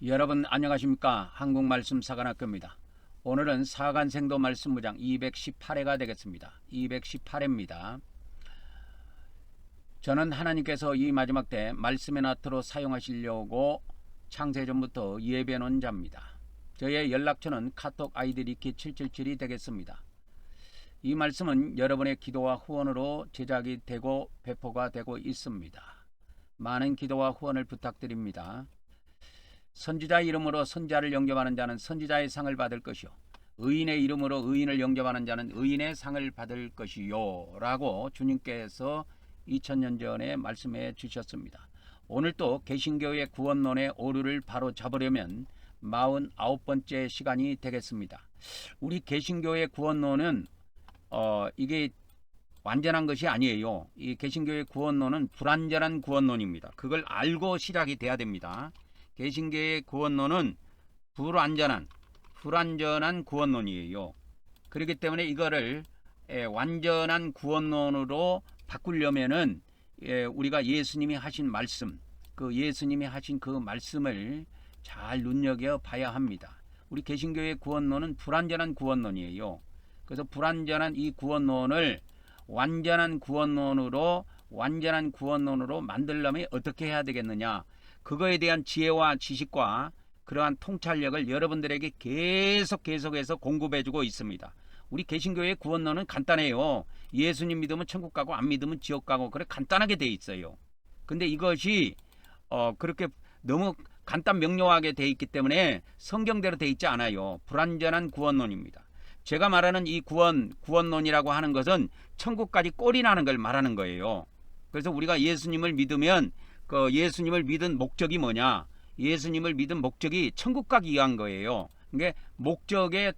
여러분 안녕하십니까? 한국말씀사관학교입니다. 오늘은 사간생도 말씀무장 218회가 되겠습니다. 218회입니다. 저는 하나님께서 이 마지막 때 말씀의 나트로 사용하시려고 창세전부터 예비해 놓은 자입니다. 저의 연락처는 카톡 아이디 리키777이 되겠습니다. 이 말씀은 여러분의 기도와 후원으로 제작이 되고 배포가 되고 있습니다. 많은 기도와 후원을 부탁드립니다. 선지자의 이름으로 선지자를 영접하는 자는 선지자의 상을 받을 것이요 의인의 이름으로 의인을 영접하는 자는 의인의 상을 받을 것이요 라고 주님께서 2000년 전에 말씀해 주셨습니다. 오늘 또 개신교의 구원론의 오류를 바로 잡으려면 49번째 시간이 되겠습니다. 우리 개신교의 구원론은 이게 완전한 것이 아니에요. 이 개신교의 구원론은 불완전한 구원론입니다. 그걸 알고 시작이 돼야 됩니다. 개신교의 구원론은 불완전한 구원론이에요. 그렇기 때문에 이거를 완전한 구원론으로 바꾸려면은 우리가 예수님이 하신 말씀, 예수님이 하신 그 말씀을 잘 눈여겨 봐야 합니다. 우리 개신교의 구원론은 불완전한 구원론이에요. 그래서 불완전한 이 구원론을 완전한 구원론으로 만들려면 어떻게 해야 되겠느냐? 그거에 대한 지혜와 지식과 그러한 통찰력을 여러분들에게 계속해서 공급해주고 있습니다. 우리 개신교의 구원론은 간단해요. 예수님 믿으면 천국 가고 안 믿으면 지옥 가고 그래 간단하게 돼 있어요. 근데 이것이 그렇게 너무 간단 명료하게 돼 있기 때문에 성경대로 돼 있지 않아요. 불완전한 구원론입니다. 제가 말하는 이 구원론이라고 하는 것은 천국까지 꼴이 나는 걸 말하는 거예요. 그래서 우리가 예수님을 믿으면 예수님을 믿은 목적이 뭐냐? 예수님을 믿은 목적이 천국 가기 위한 거예요. 그게 목적에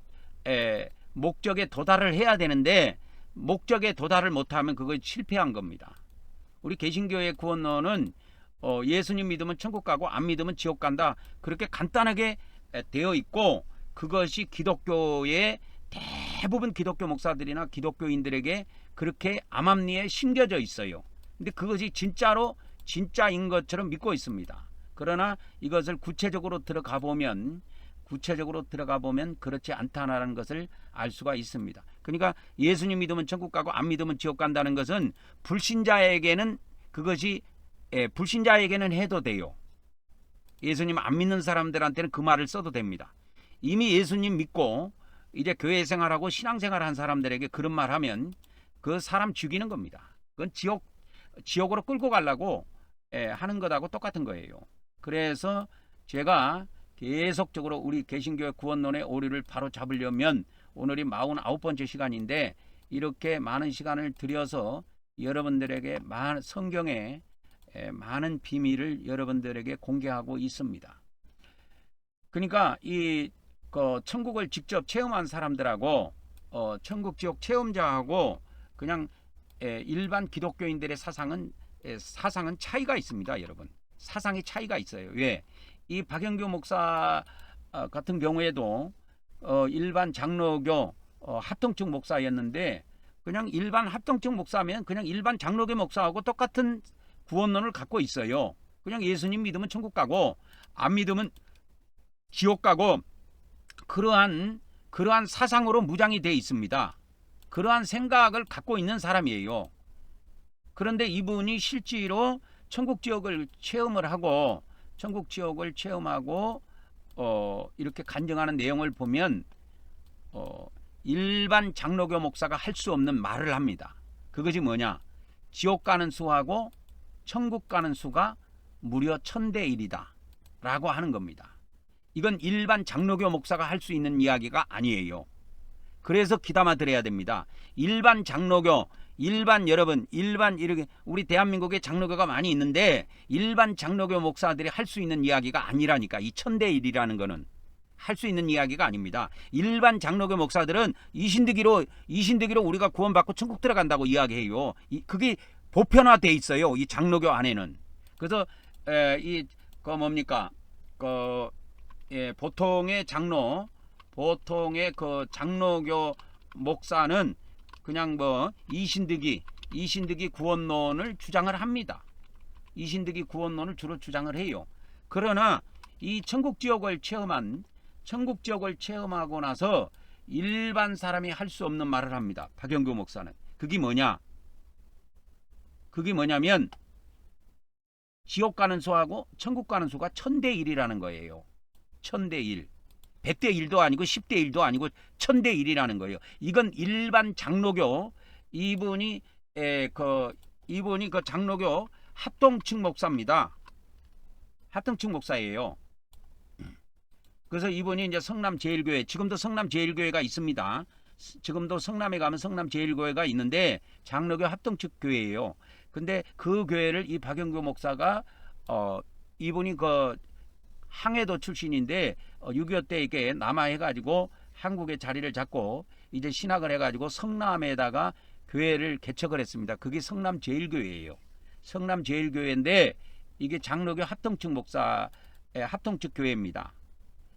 도달을 해야 되는데 목적에 도달을 못하면 그거 실패한 겁니다. 우리 개신교의 구원론은 예수님 믿으면 천국 가고 안 믿으면 지옥 간다. 그렇게 간단하게 되어 있고 그것이 기독교의 대부분 기독교 목사들이나 기독교인들에게 그렇게 암암리에 심겨져 있어요. 근데 그것이 진짜인 것처럼 믿고 있습니다. 그러나 이것을 구체적으로 들어가 보면 그렇지 않다는 것을 알 수가 있습니다. 그러니까 예수님 믿으면 천국 가고 안 믿으면 지옥 간다는 것은 불신자에게는 해도 돼요. 예수님 안 믿는 사람들한테는 그 말을 써도 됩니다. 이미 예수님 믿고 이제 교회 생활하고 신앙생활 한 사람들에게 그런 말 하면 그 사람 죽이는 겁니다. 그건 지옥으로 끌고 가려고 하는 것하고 똑같은 거예요. 그래서 제가 계속적으로 우리 개신교의 구원론의 오류를 바로 잡으려면 오늘이 49번째 시간인데 이렇게 많은 시간을 들여서 여러분들에게 성경의 많은 비밀을 여러분들에게 공개하고 있습니다. 그러니까 천국을 직접 체험한 사람들하고 천국 지옥 체험자하고 그냥 일반 기독교인들의 사상은 차이가 있습니다. 여러분, 사상의 차이가 있어요. 왜? 이 박영규 목사 같은 경우에도 일반 장로교 합동측 목사였는데 그냥 일반 합동측 목사면 그냥 일반 장로교 목사하고 똑같은 구원론을 갖고 있어요. 그냥 예수님 믿으면 천국 가고 안 믿으면 지옥 가고 그러한 사상으로 무장이 되어 있습니다. 그러한 생각을 갖고 있는 사람이에요. 그런데 이분이 실제로 천국 지옥을 체험하고 이렇게 간증하는 내용을 보면 일반 장로교 목사가 할 수 없는 말을 합니다. 그것이 뭐냐? 지옥 가는 수하고 천국 가는 수가 무려 1000대 1이다 라고 하는 겁니다. 이건 일반 장로교 목사가 할 수 있는 이야기가 아니에요. 그래서 귀담아 들어야 됩니다. 일반 장로교, 이렇게 우리 대한민국에 장로교가 많이 있는데 일반 장로교 목사들이 할 수 있는 이야기가 아니라니까. 이 1000대 1이라는 거는 할 수 있는 이야기가 아닙니다. 일반 장로교 목사들은 이신득이로 우리가 구원받고 천국 들어간다고 이야기해요. 그게 보편화돼 있어요. 이 장로교 안에는. 그래서 보통의 장로교 목사는 그냥 이신득이 구원론을 주장을 합니다. 이신득이 구원론을 주로 주장을 해요. 그러나 이 천국 지옥을 체험하고 나서 일반 사람이 할 수 없는 말을 합니다. 박영규 목사는. 그게 뭐냐면 지옥 가는 수하고 천국 가는 수가 1000대1이라는 거예요. 1000대1. 100대1도 아니고 10대1도 아니고 1000대1이라는 거예요. 이건 일반 장로교 이분이 그 장로교 합동측 목사입니다. 합동측 목사예요. 그래서 이분이 이제 성남 제일교회, 지금도 성남 제일교회가 있습니다. 지금도 성남에 가면 성남 제일교회가 있는데 장로교 합동측 교회예요. 근데 그 교회를 이 박영규 목사가 이분이 그 항해도 출신인데 6.25 때 이렇게 남하해가지고 한국에 자리를 잡고 이제 신학을 해가지고 성남에다가 교회를 개척을 했습니다. 그게 성남 제일교회예요. 성남 제일교회인데 이게 장로교 합동측 목사의 합동측 교회입니다.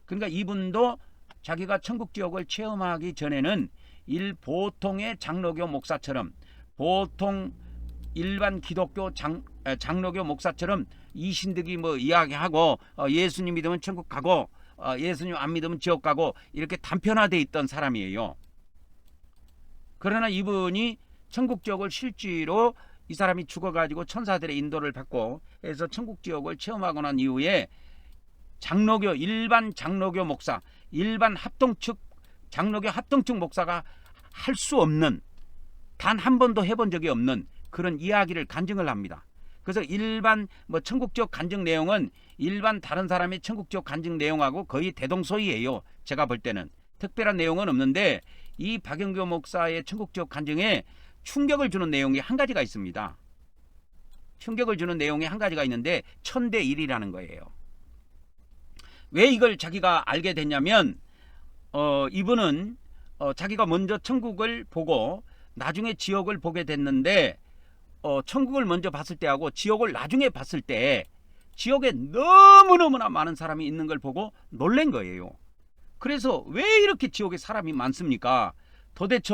그러니까 이분도 자기가 천국 지옥을 체험하기 전에는 보통의 장로교 목사처럼, 보통 일반 기독교 장로교 목사처럼 이신득이 뭐 이야기하고 예수님 믿으면 천국 가고 예수님 안 믿으면 지옥 가고 이렇게 단편화되어 있던 사람이에요. 그러나 이분이 천국 지옥을 실제로 이 사람이 죽어가지고 천사들의 인도를 받고 해서 천국 지옥을 체험하고 난 이후에 일반 장로교 목사, 일반 장로교 합동측 목사가 할 수 없는, 단 한 번도 해본 적이 없는 그런 이야기를 간증을 합니다. 그래서 일반 천국 지옥 간증 내용은 일반 다른 사람의 천국 지옥 간증 내용하고 거의 대동소이예요. 제가 볼 때는 특별한 내용은 없는데 이 박영규 목사의 천국 지옥 간증에 충격을 주는 내용이 한 가지가 있습니다. 충격을 주는 내용이 한 가지가 있는데 1000대1이라는 거예요. 왜 이걸 자기가 알게 됐냐면 이분은 자기가 먼저 천국을 보고 나중에 지옥을 보게 됐는데 천국을 먼저 봤을 때하고 지옥을 나중에 봤을 때 지옥에 너무너무나 많은 사람이 있는 걸 보고 놀란 거예요. 그래서 왜 이렇게 지옥에 사람이 많습니까? 도대체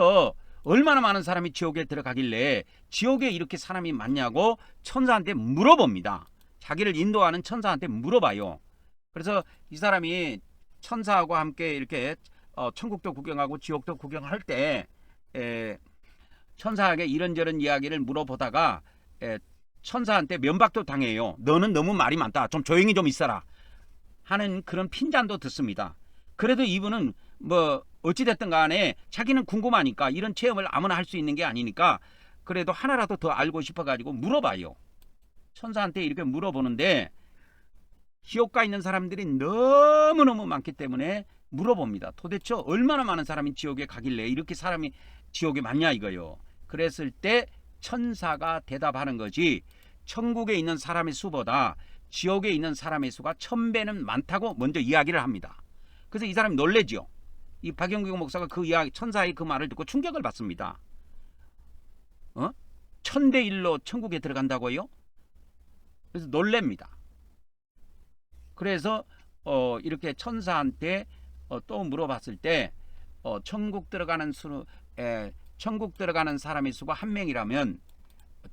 얼마나 많은 사람이 지옥에 들어가길래 지옥에 이렇게 사람이 많냐고 천사한테 물어봅니다. 자기를 인도하는 천사한테 물어봐요. 그래서 이 사람이 천사하고 함께 이렇게 천국도 구경하고 지옥도 구경할 때 천사에게 이런저런 이야기를 물어보다가 천사한테 면박도 당해요. 너는 너무 말이 많다. 좀 조용히 좀 있어라. 하는 그런 핀잔도 듣습니다. 그래도 이분은 어찌됐든 간에 자기는 궁금하니까 이런 체험을 아무나 할 수 있는 게 아니니까 그래도 하나라도 더 알고 싶어가지고 물어봐요. 천사한테 이렇게 물어보는데 지옥 가 있는 사람들이 너무너무 많기 때문에 물어봅니다. 도대체 얼마나 많은 사람이 지옥에 가길래 이렇게 사람이 지옥에 많냐 이거요. 그랬을 때 천사가 대답하는 거지 천국에 있는 사람의 수보다 지옥에 있는 사람의 수가 1000배는 많다고 먼저 이야기를 합니다. 그래서 이 사람이 놀래죠. 이 박영규 목사가 그 이야기, 천사의 그 말을 듣고 충격을 받습니다. 1000대1로 천국에 들어간다고요? 그래서 놀랍니다. 그래서 이렇게 천사한테 또 물어봤을 때 천국 들어가는 사람의 수가 1명이라면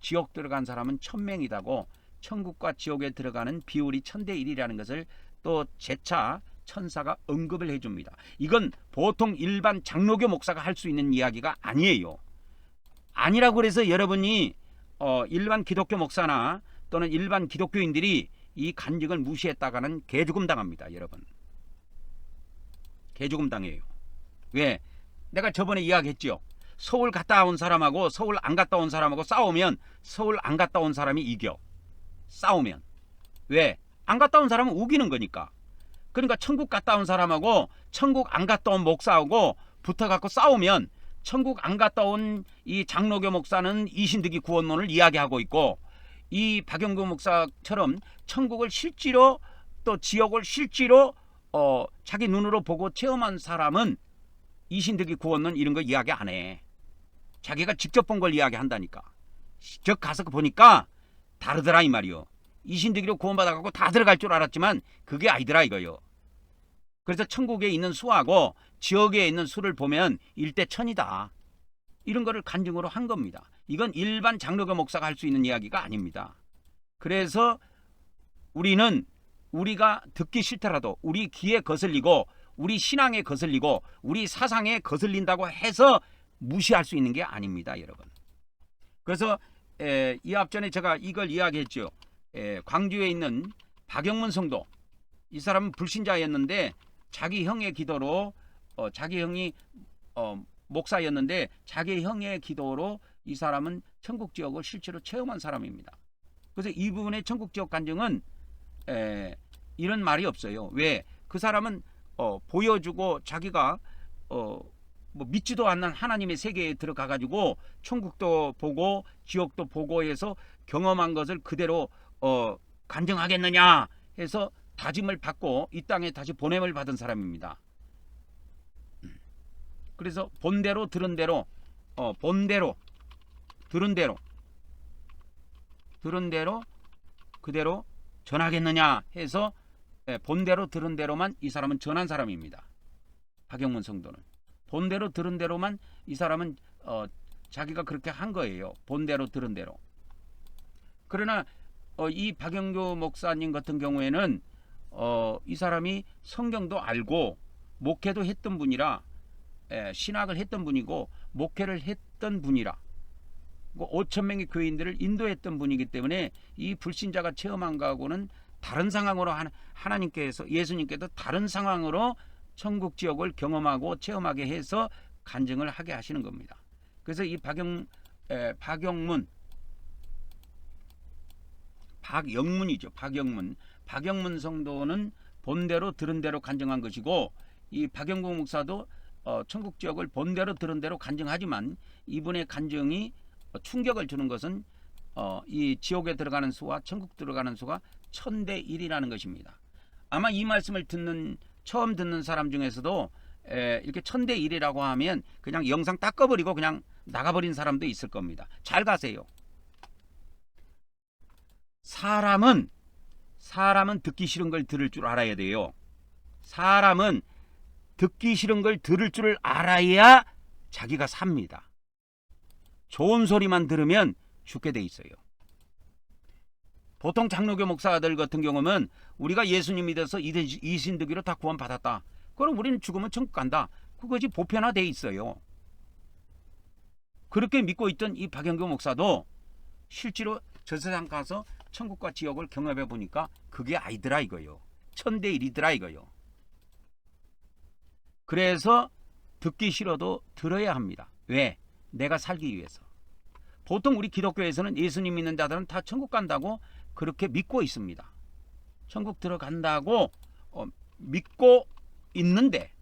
지옥 들어간 사람은 1000명이다고 천국과 지옥에 들어가는 비율이 1000대1이라는 것을 또 재차 천사가 언급을 해줍니다. 이건 보통 일반 장로교 목사가 할 수 있는 이야기가 아니에요. 아니라고 그래서 여러분이 일반 기독교 목사나 또는 일반 기독교인들이 이 간증을 무시했다가는 개죽음 당합니다. 여러분. 개죽음 당해요. 왜? 내가 저번에 이야기했죠. 서울 갔다 온 사람하고 서울 안 갔다 온 사람하고 싸우면 서울 안 갔다 온 사람이 이겨. 싸우면. 왜? 안 갔다 온 사람은 우기는 거니까. 그러니까 천국 갔다 온 사람하고 천국 안 갔다 온 목사하고 붙어갖고 싸우면 천국 안 갔다 온 이 장로교 목사는 이신득이 구원론을 이야기하고 있고 이 박영규 목사처럼 천국을 실제로 또 지옥을 실제로 자기 눈으로 보고 체험한 사람은 이신득이 구원론 이런 거 이야기 안 해. 자기가 직접 본 걸 이야기한다니까. 직접 가서 보니까 다르더라 이 말이요. 이신득이로 구원받아갖고 다 들어갈 줄 알았지만 그게 아니더라 이거요. 그래서 천국에 있는 수하고 지옥에 있는 수를 보면 1대1000이다. 이런 거를 간증으로 한 겁니다. 이건 일반 장로교 목사가 할 수 있는 이야기가 아닙니다. 그래서 우리는 우리가 듣기 싫더라도 우리 귀에 거슬리고 우리 신앙에 거슬리고 우리 사상에 거슬린다고 해서 무시할 수 있는 게 아닙니다, 여러분. 그래서 이 앞전에 제가 이걸 이야기했죠. 광주에 있는 박영문 성도, 이 사람은 불신자였는데 자기 형의 기도로 자기 형이 목사였는데 자기 형의 기도로 이 사람은 천국 지옥을 실제로 체험한 사람입니다. 그래서 이 부분의 천국 지옥 간증은 이런 말이 없어요. 왜? 그 사람은 보여주고 자기가 뭐 믿지도 않는 하나님의 세계에 들어가 가지고 천국도 보고 지옥도 보고 해서 경험한 것을 그대로 간증하겠느냐 해서 다짐을 받고 이 땅에 다시 보냄을 받은 사람입니다. 그래서 본대로 들은 대로 본대로 들은 대로 그대로 전하겠느냐 해서 본대로 들은 대로만 이 사람은 전한 사람입니다. 박영문 성도는 본대로 들은 대로만 이 사람은 자기가 그렇게 한 거예요. 본대로 들은 대로. 그러나 이 박영교 목사님 같은 경우에는 이 사람이 성경도 알고 목회도 했던 분이라 신학을 했던 분이고 목회를 했던 분이라 5천 명의 교인들을 인도했던 분이기 때문에 이 불신자가 체험한 거하고는 다른 상황으로 하나님께서 예수님께서 다른 상황으로 천국 지옥을 경험하고 체험하게 해서 간증을 하게 하시는 겁니다. 그래서 이 박영문이죠. 박영문 성도는 본대로 들은 대로 간증한 것이고 이 박영구 목사도 천국 지옥을 본대로 들은 대로 간증하지만 이분의 간증이 충격을 주는 것은 이 지옥에 들어가는 수와 천국 들어가는 수가 1000대 1이라는 것입니다. 아마 이 말씀을 처음 듣는 사람 중에서도 이렇게 1000대 1이라고 하면 그냥 영상 딱 꺼버리고 그냥 나가버린 사람도 있을 겁니다. 잘 가세요. 사람은 듣기 싫은 걸 들을 줄 알아야 돼요. 사람은 듣기 싫은 걸 들을 줄 알아야 자기가 삽니다. 좋은 소리만 들으면 죽게 돼 있어요. 보통 장로교 목사들 같은 경우는 우리가 예수님 믿어서 이신득이로 다 구원받았다. 그럼 우리는 죽으면 천국 간다. 그것이 보편화돼 있어요. 그렇게 믿고 있던 이 박영교 목사도 실제로 저 세상 가서 천국과 지옥을 경험해 보니까 그게 아니더라 이거요. 1000대 1이더라 이거요. 그래서 듣기 싫어도 들어야 합니다. 왜? 내가 살기 위해서. 보통 우리 기독교에서는 예수님 믿는 자들은 다 천국 간다고 그렇게 믿고 있습니다. 천국 들어간다고 믿고 있는데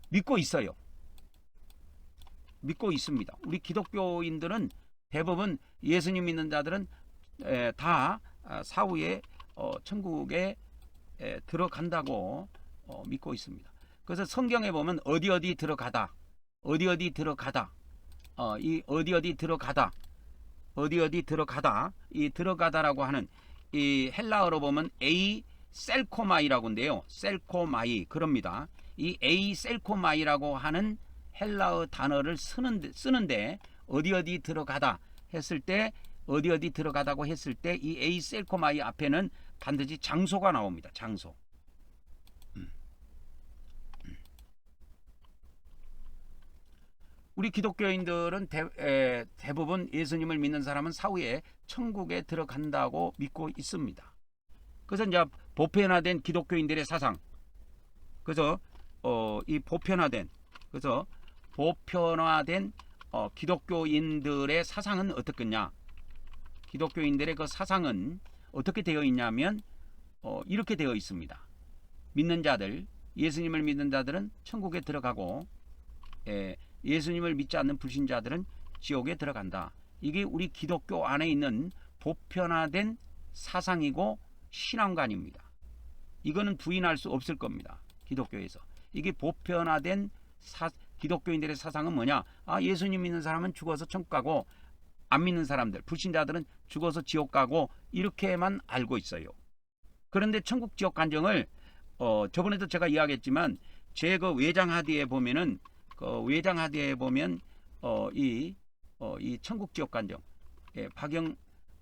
믿고 있어요. 믿고 있습니다. 우리 기독교인들은 대부분 예수님 믿는 자들은 다 사후에 천국에 들어간다고 믿고 있습니다. 그래서 성경에 보면 어디 들어가다 이 들어가다라고 하는 이 헬라어로 보면 에이 셀코마이라고 한데요. 셀코마이 그럽니다. 이 에이 셀코마이라고 하는 헬라어 단어를 쓰는데 어디 들어가다 했을 때 어디 들어가다고 했을 때 이 에이 셀코마이 앞에는 반드시 장소가 나옵니다. 장소. 우리 기독교인들은 대부분 예수님을 믿는 사람은 사후에 천국에 들어간다고 믿고 있습니다. 그래서 이제 보편화된 기독교인들의 사상, 그래서 이 보편화된 기독교인들의 사상은 어떻겠냐? 기독교인들의 그 사상은 어떻게 되어 있냐면 이렇게 되어 있습니다. 믿는 자들, 예수님을 믿는 자들은 천국에 들어가고 예수님을 믿지 않는 불신자들은 지옥에 들어간다. 이게 우리 기독교 안에 있는 보편화된 사상이고 신앙관입니다. 이거는 부인할 수 없을 겁니다. 기독교에서. 이게 보편화된 기독교인들의 사상은 뭐냐? 예수님 믿는 사람은 죽어서 천국 가고 안 믿는 사람들, 불신자들은 죽어서 지옥 가고 이렇게만 알고 있어요. 그런데 천국 지옥 간증을 저번에도 제가 이야기했지만 제 그 외장하드에 보면은 이 천국 지옥 간증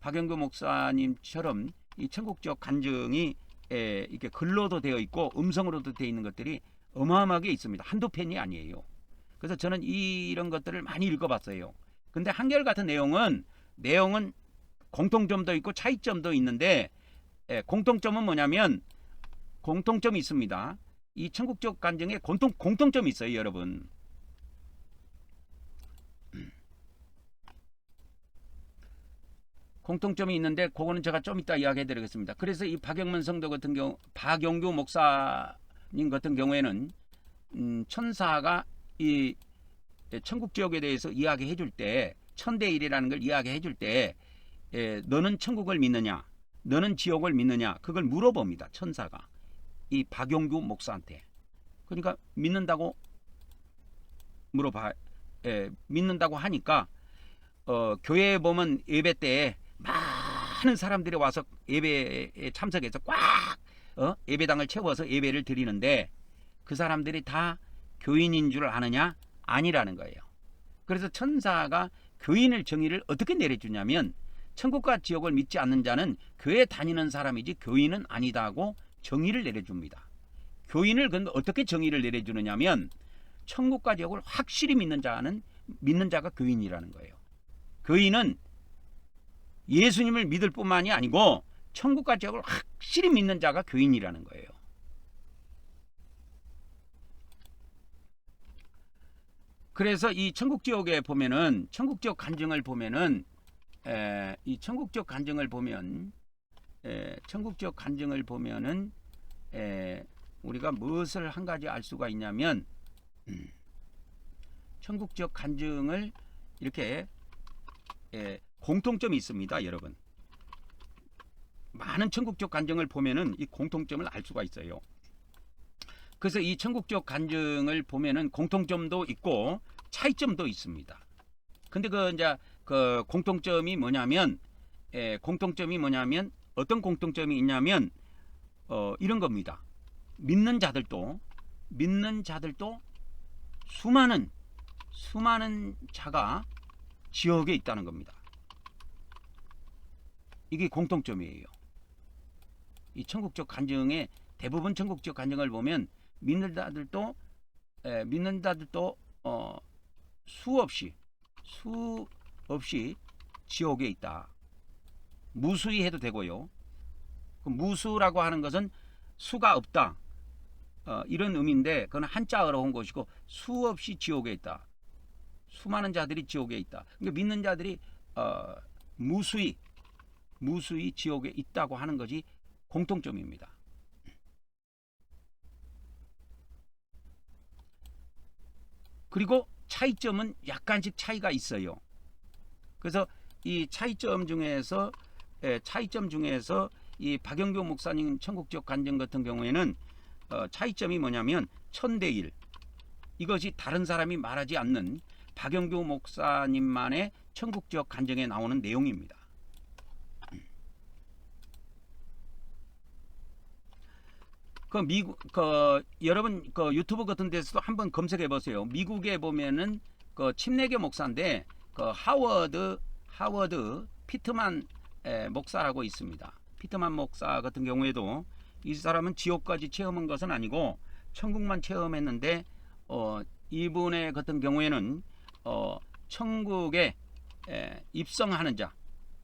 박영규 목사님처럼 이 천국적 간증이 이렇게 글로도 되어 있고 음성으로도 되어 있는 것들이 어마어마하게 있습니다. 한두 편이 아니에요. 그래서 저는 이런 것들을 많이 읽어봤어요. 근데 한결같은 내용은 공통점도 있고 차이점도 있는데 공통점은 뭐냐면 공통점이 있습니다. 이 천국적 간증에 공통점이 있어요, 여러분. 공통점이 있는데 그거는 제가 좀 이따 이야기해 드리겠습니다. 그래서 이 박영문 성도 같은 경우, 박영규 목사님 같은 경우에는 천사가 이 천국 지옥에 대해서 이야기해 줄 때, 천대일이라는 걸 이야기해 줄 때 너는 천국을 믿느냐, 너는 지옥을 믿느냐, 그걸 물어봅니다. 천사가 이 박영규 목사한테. 그러니까 믿는다고 믿는다고 하니까 교회에 보면 예배 때 많은 사람들이 와서 예배에 참석해서 꽉 예배당을 채워서 예배를 드리는데 그 사람들이 다 교인인 줄 아느냐? 아니라는 거예요. 그래서 천사가 교인의 정의를 어떻게 내려주냐면 천국과 지옥을 믿지 않는 자는 교회 다니는 사람이지 교인은 아니다고 정의를 내려줍니다. 교인을 근데 어떻게 정의를 내려주느냐면 천국과 지옥을 확실히 믿는 자가 교인이라는 거예요. 교인은 예수님을 믿을 뿐만이 아니고 천국과 지옥을 확실히 믿는 자가 교인이라는 거예요. 그래서 이 천국지옥에 보면은 천국지옥 간증을 보면은 이 천국지옥 간증을 보면 천국지옥 간증을 보면은 우리가 무엇을 한 가지 알 수가 있냐면 천국지옥 간증을 이렇게 공통점이 있습니다, 여러분. 많은 천국지옥 간증을 보면은 이 공통점을 알 수가 있어요. 그래서 이 천국지옥 간증을 보면은 공통점도 있고 차이점도 있습니다. 근데 그 공통점이 뭐냐면 어떤 공통점이 있냐면 이런 겁니다. 믿는 자들도 수많은 자가 지옥에 있다는 겁니다. 이게 공통점이에요. 이 천국적 간증의 대부분 천국적 간증을 보면 믿는 자들도 수없이 지옥에 있다. 무수히 해도 되고요. 그 무수라고 하는 것은 수가 없다. 이런 의미인데 그건 한자어로 온 것이고 수없이 지옥에 있다. 수많은 자들이 지옥에 있다. 그러니까 믿는 자들이 무수히 지옥에 있다고 하는 것이 공통점입니다. 그리고 차이점은 약간씩 차이가 있어요. 그래서 이 차이점 중에서 이 박영규 목사님 천국지옥 간증 같은 경우에는 차이점이 뭐냐면 천대일, 이것이 다른 사람이 말하지 않는 박영규 목사님만의 천국지옥 간증에 나오는 내용입니다. 여러분 유튜브 같은 데서도 한번 검색해 보세요. 미국에 보면은 침례교 목사인데 하워드 피트만 목사라고 있습니다. 피트만 목사 같은 경우에도 이 사람은 지옥까지 체험한 것은 아니고 천국만 체험했는데 이분의 같은 경우에는 천국에 입성하는 자,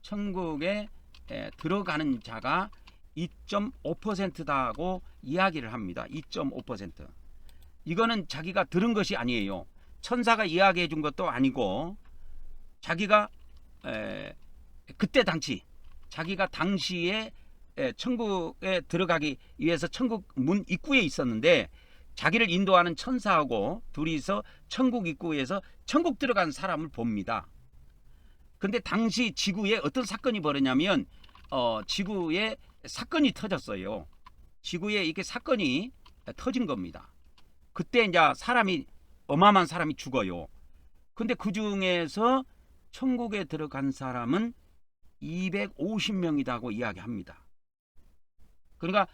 천국에 들어가는 자가 2.5%다고 이야기를 합니다. 2.5%. 이거는 자기가 들은 것이 아니에요. 천사가 이야기해 준 것도 아니고 자기가 자기가 당시에 천국에 들어가기 위해서 천국 문 입구에 있었는데 자기를 인도하는 천사하고 둘이서 천국 입구에서 천국 들어간 사람을 봅니다. 근데 당시 지구에 어떤 사건이 벌어냐면 지구에 사건이 터졌어요. 지구에 이렇게 사건이 터진 겁니다. 그때 이제 어마어마한 사람이 죽어요. 근데 그 중에서 천국에 들어간 사람은 250명이라고 이야기합니다. 그러니까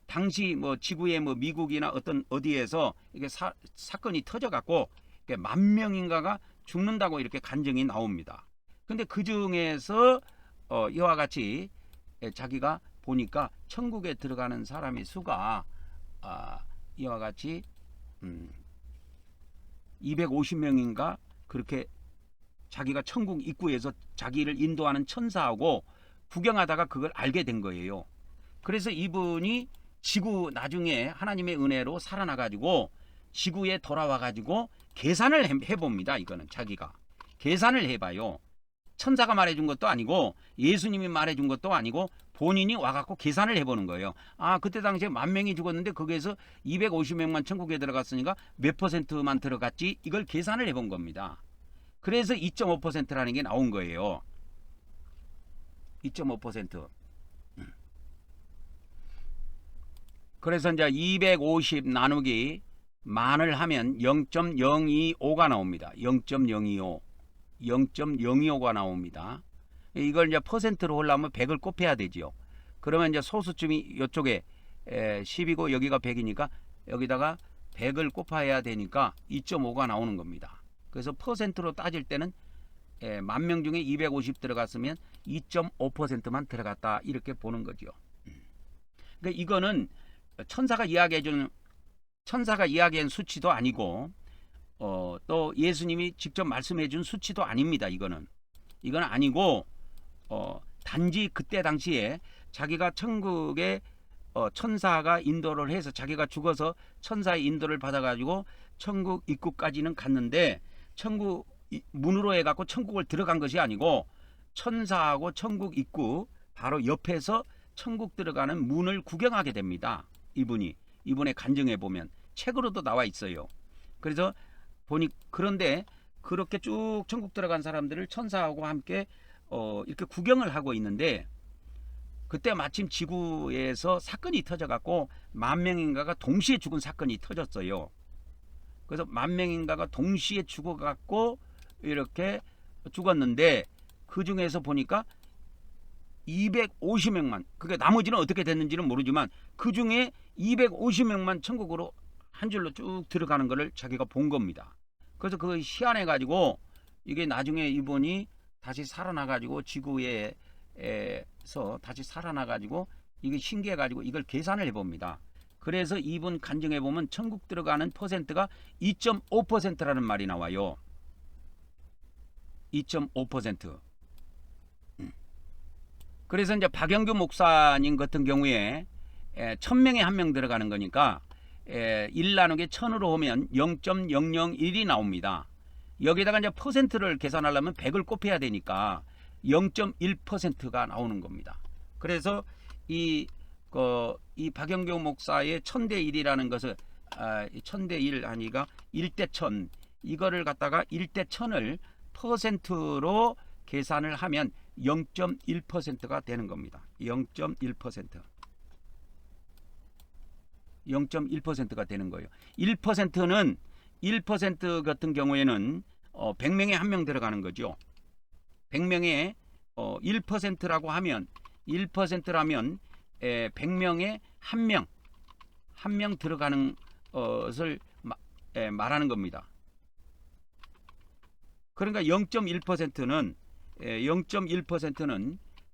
당시 지구의 미국이나 어디에서 이게 사건이 터져갖고 10,000명인가가 죽는다고 이렇게 간증이 나옵니다. 근데 그 중에서 이와 같이 자기가 보니까 천국에 들어가는 사람의 수가 이와 같이 250명인가 그렇게 자기가 천국 입구에서 자기를 인도하는 천사하고 구경하다가 그걸 알게 된 거예요. 그래서 이분이 지구 나중에 하나님의 은혜로 살아나가지고 지구에 돌아와가지고 계산을 해봅니다. 이거는 자기가 계산을 해봐요. 천사가 말해준 것도 아니고 예수님이 말해준 것도 아니고 본인이 와갖고 계산을 해보는 거예요. 그때 당시에 10,000명이 죽었는데 거기에서 250명만 천국에 들어갔으니까 몇 %만 들어갔지, 이걸 계산을 해본 겁니다. 그래서 2.5%라는 게 나온 거예요. 2.5%. 그래서 이제 250 나누기 만을 하면 0.025가 나옵니다. 0.025. 0.025가 나옵니다. 이걸 이제 퍼센트로 하려면 100을 곱해야 되지요. 그러면 이제 소수점이 이쪽에 10이고 여기가 100이니까 여기다가 100을 곱해야 되니까 2.5가 나오는 겁니다. 그래서 퍼센트로 따질 때는 10,000명 중에 250 들어갔으면 2.5%만 들어갔다, 이렇게 보는 거죠. 그러니까 이거는 천사가 이야기한 수치도 아니고 또 예수님이 직접 말씀해 준 수치도 아닙니다. 이건 아니고 단지 그때 당시에 자기가 천국에 천사가 인도를 해서 자기가 죽어서 천사의 인도를 받아가지고 천국 입구까지는 갔는데 천국 문으로 해갖고 천국을 들어간 것이 아니고 천사하고 천국 입구 바로 옆에서 천국 들어가는 문을 구경하게 됩니다. 이분의 간증에 보면 책으로도 나와 있어요. 그래서 그런데 그렇게 쭉 천국 들어간 사람들을 천사하고 함께 이렇게 구경을 하고 있는데 그때 마침 지구에서 사건이 터져갖고 10,000명인가가 동시에 죽은 사건이 터졌어요. 그래서 10,000명인가가 동시에 죽어갖고 이렇게 죽었는데 그 중에서 보니까 250명만, 그게 나머지는 어떻게 됐는지는 모르지만 그 중에 250명만 천국으로 한 줄로 쭉 들어가는 것을 자기가 본 겁니다. 그래서 그 희한해 가지고 이게 나중에 이분이 다시 살아나 가지고 지구에서 다시 살아나 가지고 이게 신기해 가지고 이걸 계산을 해 봅니다. 그래서 이분 간증해 보면 천국 들어가는 퍼센트가 2.5%라는 말이 나와요. 2.5%. 그래서 이제 박영규 목사님 같은 경우에 1,000명에 1명 들어가는 거니까 1 나누기 1000으로 하면 0.001이 나옵니다. 여기다가 이제 퍼센트를 계산하려면 100을 곱해야 되니까 0.1%가 나오는 겁니다. 그래서 이 박영규 목사의 1000대 1이라는 것을 1000대 1 아니가 1대 1000, 이거를 갖다가 1대 1000을 퍼센트로 계산을 하면 0.1%가 되는 겁니다. 0.1%. 0.1%가 되는 거예요. 1%는 1% 같은 경우에는 100명에 1명 들어가는 거죠. 100명에 1%라고 하면 1%라면 100명에 1명 들어가는 것을 말하는 겁니다. 그러니까 0.1%는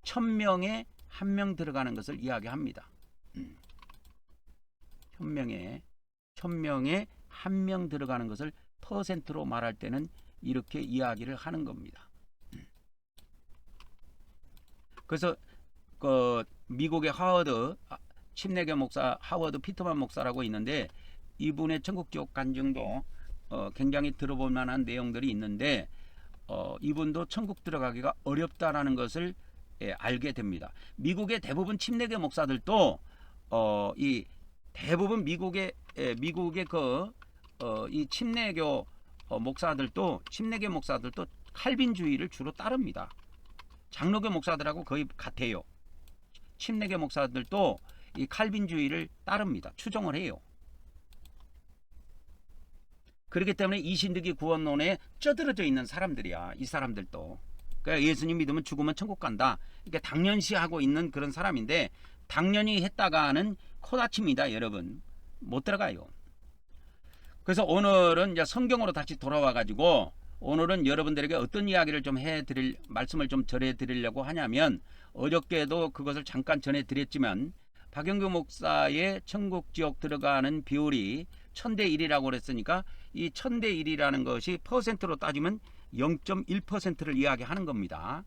1000명에 1명 들어가는 것을 이야기합니다. 1000명에 1명 들어가는 것을 퍼센트로 말할 때는 이렇게 이야기를 하는 겁니다. 그래서 미국의 침례교 목사 하워드 피터만 목사라고 있는데 이분의 천국지옥 간증도 굉장히 들어볼 만한 내용들이 있는데 이분도 천국 들어가기가 어렵다라는 것을 알게 됩니다. 미국의 대부분 침례교 목사들도 대부분 미국의 이 침례교 목사들도 칼빈주의를 주로 따릅니다. 장로교 목사들하고 거의 같아요. 침례교 목사들도 이 칼빈주의를 따릅니다. 추종을 해요. 그렇기 때문에 이신득이 구원론에 쩌들어져 있는 사람들이야. 이 사람들도. 그러니까 예수님 믿으면 죽으면 천국 간다. 이렇게 당연시하고 있는 그런 사람인데 당연히 했다가는 코다칩니다. 여러분. 못 들어가요. 그래서 오늘은 이제 성경으로 다시 돌아와 가지고 오늘은 여러분들에게 어떤 이야기를 좀 말씀을 좀 전해 드리려고 하냐면 어저께도 그것을 잠깐 전해드렸지만 박영규 목사의 천국 지옥 들어가는 비율이 1000대 1이라고 그랬으니까 이 1000대 1이라는 것이 퍼센트로 따지면 0.1%를 이야기하는 겁니다.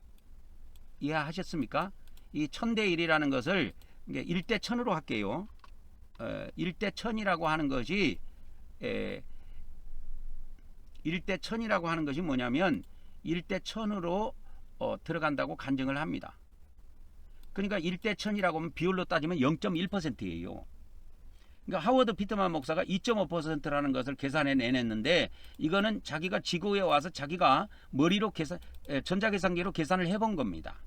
이해하셨습니까? 이 1000대 1이라는 것을 1대 1000으로 할게요. 1대 1000이라고 하는 것이 1대 1000이라고 하는 것이 뭐냐면 1대 1000으로 들어간다고 간증을 합니다. 그러니까 1대 1000이라고 하면 비율로 따지면 0.1%예요. 그러니까 하워드 피터만 목사가 2.5%라는 것을 계산해 내냈는데 이거는 자기가 지구에 와서 자기가 머리로 전자계산기로 계산을 해본 겁니다.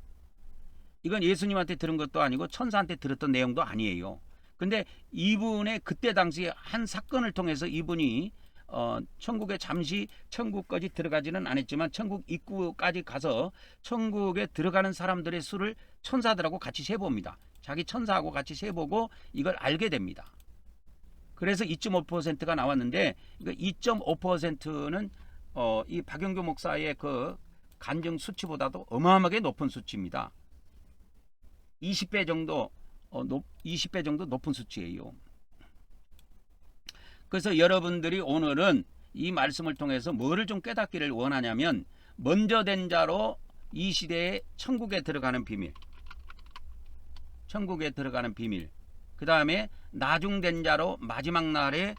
이건 예수님한테 들은 것도 아니고 천사한테 들었던 내용도 아니에요. 근데 이분의 그때 당시 한 사건을 통해서 이분이 천국에 잠시 천국까지 들어가지는 않았지만 천국 입구까지 가서 천국에 들어가는 사람들의 수를 천사들하고 같이 세봅니다. 자기 천사하고 같이 세보고 이걸 알게 됩니다. 그래서 2.5%가 나왔는데 2.5%는 이 박영규 목사의 그 간증 수치보다도 어마어마하게 높은 수치입니다. 20배 정도 20배 정도 높은 수치예요. 그래서 여러분들이 오늘은 이 말씀을 통해서 뭐를 좀 깨닫기를 원하냐면 먼저 된 자로 이 시대에 천국에 들어가는 비밀, 천국에 들어가는 비밀, 그 다음에 나중된 자로 마지막 날에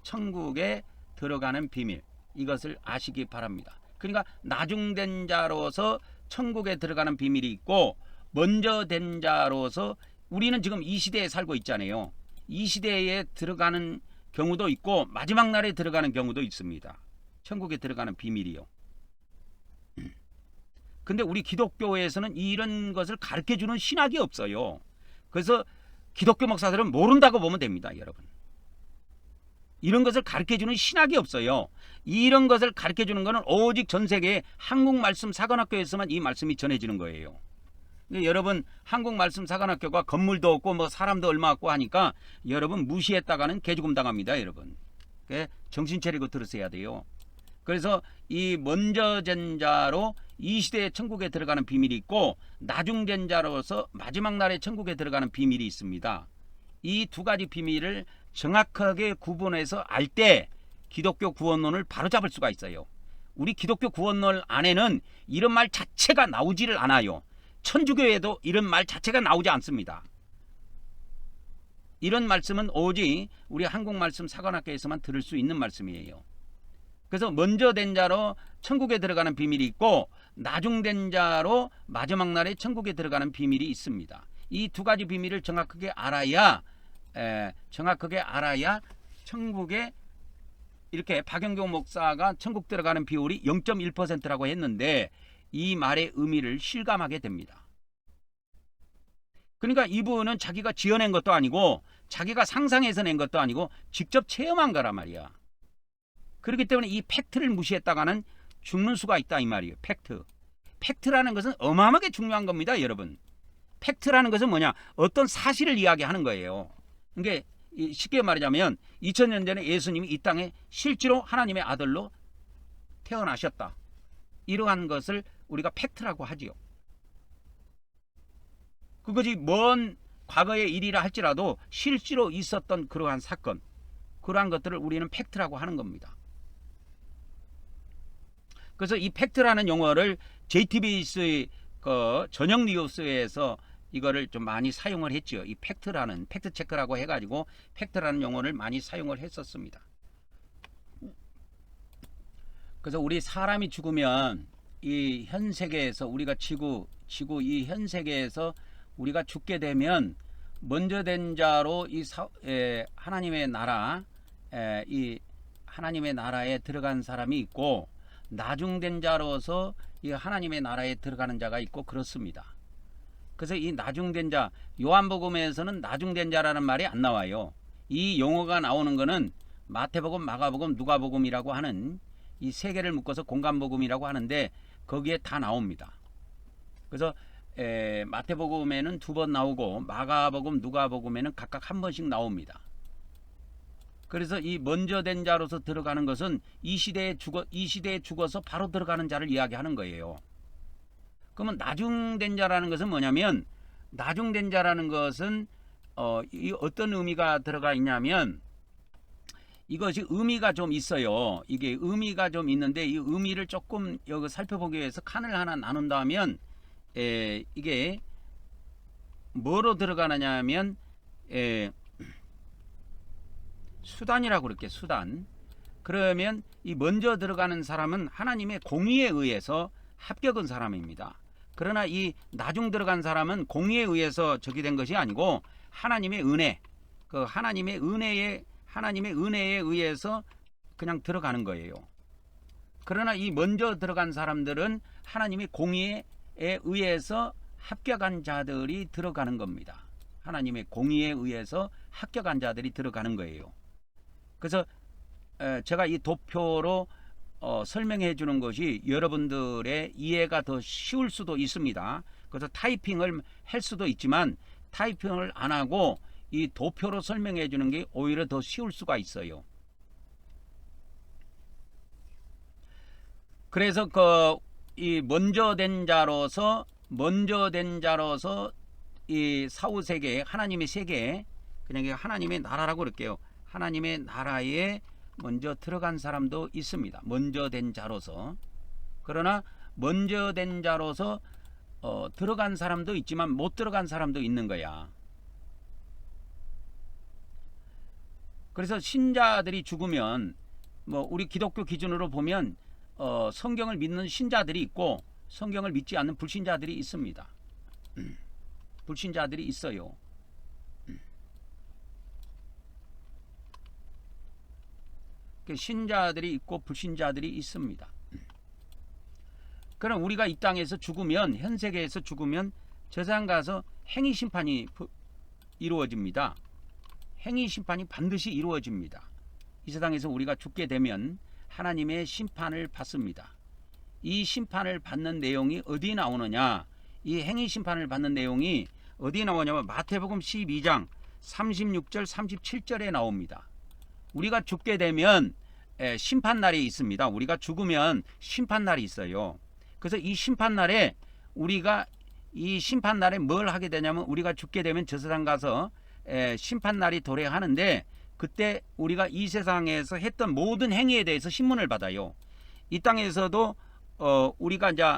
천국에 들어가는 비밀, 이것을 아시기 바랍니다. 그러니까 나중된 자로서 천국에 들어가는 비밀이 있고 먼저 된 자로서 우리는 지금 이 시대에 살고 있잖아요. 이 시대에 들어가는 경우도 있고 마지막 날에 들어가는 경우도 있습니다. 천국에 들어가는 비밀이요. 근데 우리 기독교에서는 이런 것을 가르쳐주는 신학이 없어요. 그래서 기독교 목사들은 모른다고 보면 됩니다, 여러분. 이런 것을 가르쳐주는 신학이 없어요. 이런 것을 가르쳐주는 것은 오직 전 세계에 한국 말씀 사관학교에서만 이 말씀이 전해지는 거예요. 여러분 한국 말씀 사관학교가 건물도 없고 뭐 사람도 얼마 없고 하니까 여러분 무시했다가는 개죽음 당합니다, 여러분. 정신 차리고 들으셔야 돼요. 그래서 이 먼저 된 자로 이 시대에 천국에 들어가는 비밀이 있고 나중된 자로서 마지막 날에 천국에 들어가는 비밀이 있습니다. 이 두 가지 비밀을 정확하게 구분해서 알 때 기독교 구원론을 바로잡을 수가 있어요. 우리 기독교 구원론 안에는 이런 말 자체가 나오지를 않아요. 천주교에도 이런 말 자체가 나오지 않습니다. 이런 말씀은 오직 우리 한국 말씀 사관학교에서만 들을 수 있는 말씀이에요. 그래서 먼저 된 자로 천국에 들어가는 비밀이 있고 나중된 자로 마지막 날에 천국에 들어가는 비밀이 있습니다. 이 두 가지 비밀을 정확하게 알아야 천국에 이렇게 박영규 목사가 천국 들어가는 비율이 0.1%라고 했는데 이 말의 의미를 실감하게 됩니다. 그러니까 이분은 자기가 지어낸 것도 아니고 자기가 상상해서 낸 것도 아니고 직접 체험한 거란 말이야. 그렇기 때문에 이 팩트를 무시했다가는 죽는 수가 있다 이 말이에요. 팩트라는 것은 어마어마하게 중요한 겁니다, 여러분. 팩트라는 것은 뭐냐? 어떤 사실을 이야기하는 거예요. 그러니까 쉽게 말하자면 2000년 전에 예수님이 이 땅에 실제로 하나님의 아들로 태어나셨다. 이러한 것을 우리가 팩트라고 하지요. 그것이 먼 과거의 일이라 할지라도 실제로 있었던 그러한 사건, 그러한 것들을 우리는 팩트라고 하는 겁니다. 그래서 이 팩트라는 용어를 JTBC의 그 저녁 뉴스에서 이거를 좀 많이 사용을 했죠. 이 팩트라는 팩트 체크라고 해가지고 팩트라는 용어를 많이 사용을 했었습니다. 그래서 우리 사람이 죽으면 이 현 세계에서 우리가 지구 이 현 세계에서 우리가 죽게 되면 먼저 된 자로 이 하나님의 나라 이 하나님의 나라에 들어간 사람이 있고 나중된 자로서 이 하나님의 나라에 들어가는 자가 있고 그렇습니다. 그래서 이 나중된 자, 요한복음에서는 나중된 자라는 말이 안 나와요. 이 용어가 나오는 거는 마태복음, 마가복음, 누가복음이라고 하는 이 세 개를 묶어서 공간복음이라고 하는데 거기에 다 나옵니다. 그래서 마태복음에는 2번 나오고 마가복음, 누가복음에는 각각 1번씩 나옵니다. 그래서 이 먼저 된 자로서 들어가는 것은 이 시대에 죽어서 바로 들어가는 자를 이야기하는 거예요. 그러면 나중된 자라는 것은 뭐냐면, 나중된 자라는 것은 이 어떤 의미가 들어가 있냐면, 이것이 의미가 좀 있어요. 이게 의미가 좀 있는데, 이 의미를 조금 여기 살펴보기 위해서 칸을 하나 나눈다면, 이게 뭐로 들어가느냐 하면, 수단이라고 그럴게. 수단. 그러면 이 먼저 들어가는 사람은 하나님의 공의에 의해서 합격한 사람입니다. 그러나 이 나중 들어간 사람은 공의에 의해서 저기 된 것이 아니고 하나님의 은혜, 그 하나님의 은혜에 의해서 그냥 들어가는 거예요. 그러나 이 먼저 들어간 사람들은 하나님의 공의에 의해서 합격한 자들이 들어가는 겁니다. 하나님의 공의에 의해서 합격한 자들이 들어가는 거예요. 그래서 제가 이 도표로 설명해 주는 것이 여러분들의 이해가 더 쉬울 수도 있습니다. 그래서 타이핑을 할 수도 있지만 타이핑을 안 하고 이 도표로 설명해 주는 게 오히려 더 쉬울 수가 있어요. 그래서 이 먼저 된 자로서 이 사후 세계, 하나님의 세계, 그냥 하나님의 나라라고 그럴게요. 하나님의 나라에 먼저 들어간 사람도 있습니다. 먼저 된 자로서. 그러나 먼저 된 자로서 들어간 사람도 있지만 못 들어간 사람도 있는 거야. 그래서 신자들이 죽으면 뭐 우리 기독교 기준으로 보면 성경을 믿는 신자들이 있고 성경을 믿지 않는 불신자들이 있습니다. 불신자들이 있어요. 신자들이 있고 불신자들이 있습니다. 그럼 우리가 이 땅에서 죽으면, 현 세계에서 죽으면 저세상 가서 행위 심판이 이루어집니다. 행위 심판이 반드시 이루어집니다. 이 세상에서 우리가 죽게 되면 하나님의 심판을 받습니다. 이 심판을 받는 내용이 어디 나오느냐? 이 행위 심판을 받는 내용이 어디 나오냐면 마태복음 12장 36절 37절에 나옵니다. 우리가 죽게 되면 심판날이 있습니다. 우리가 죽으면 심판날이 있어요. 그래서 이 심판날에 뭘 하게 되냐면 우리가 죽게 되면 저 세상 가서 심판날이 도래하는데 그때 우리가 이 세상에서 했던 모든 행위에 대해서 신문을 받아요. 이 땅에서도 우리가 이제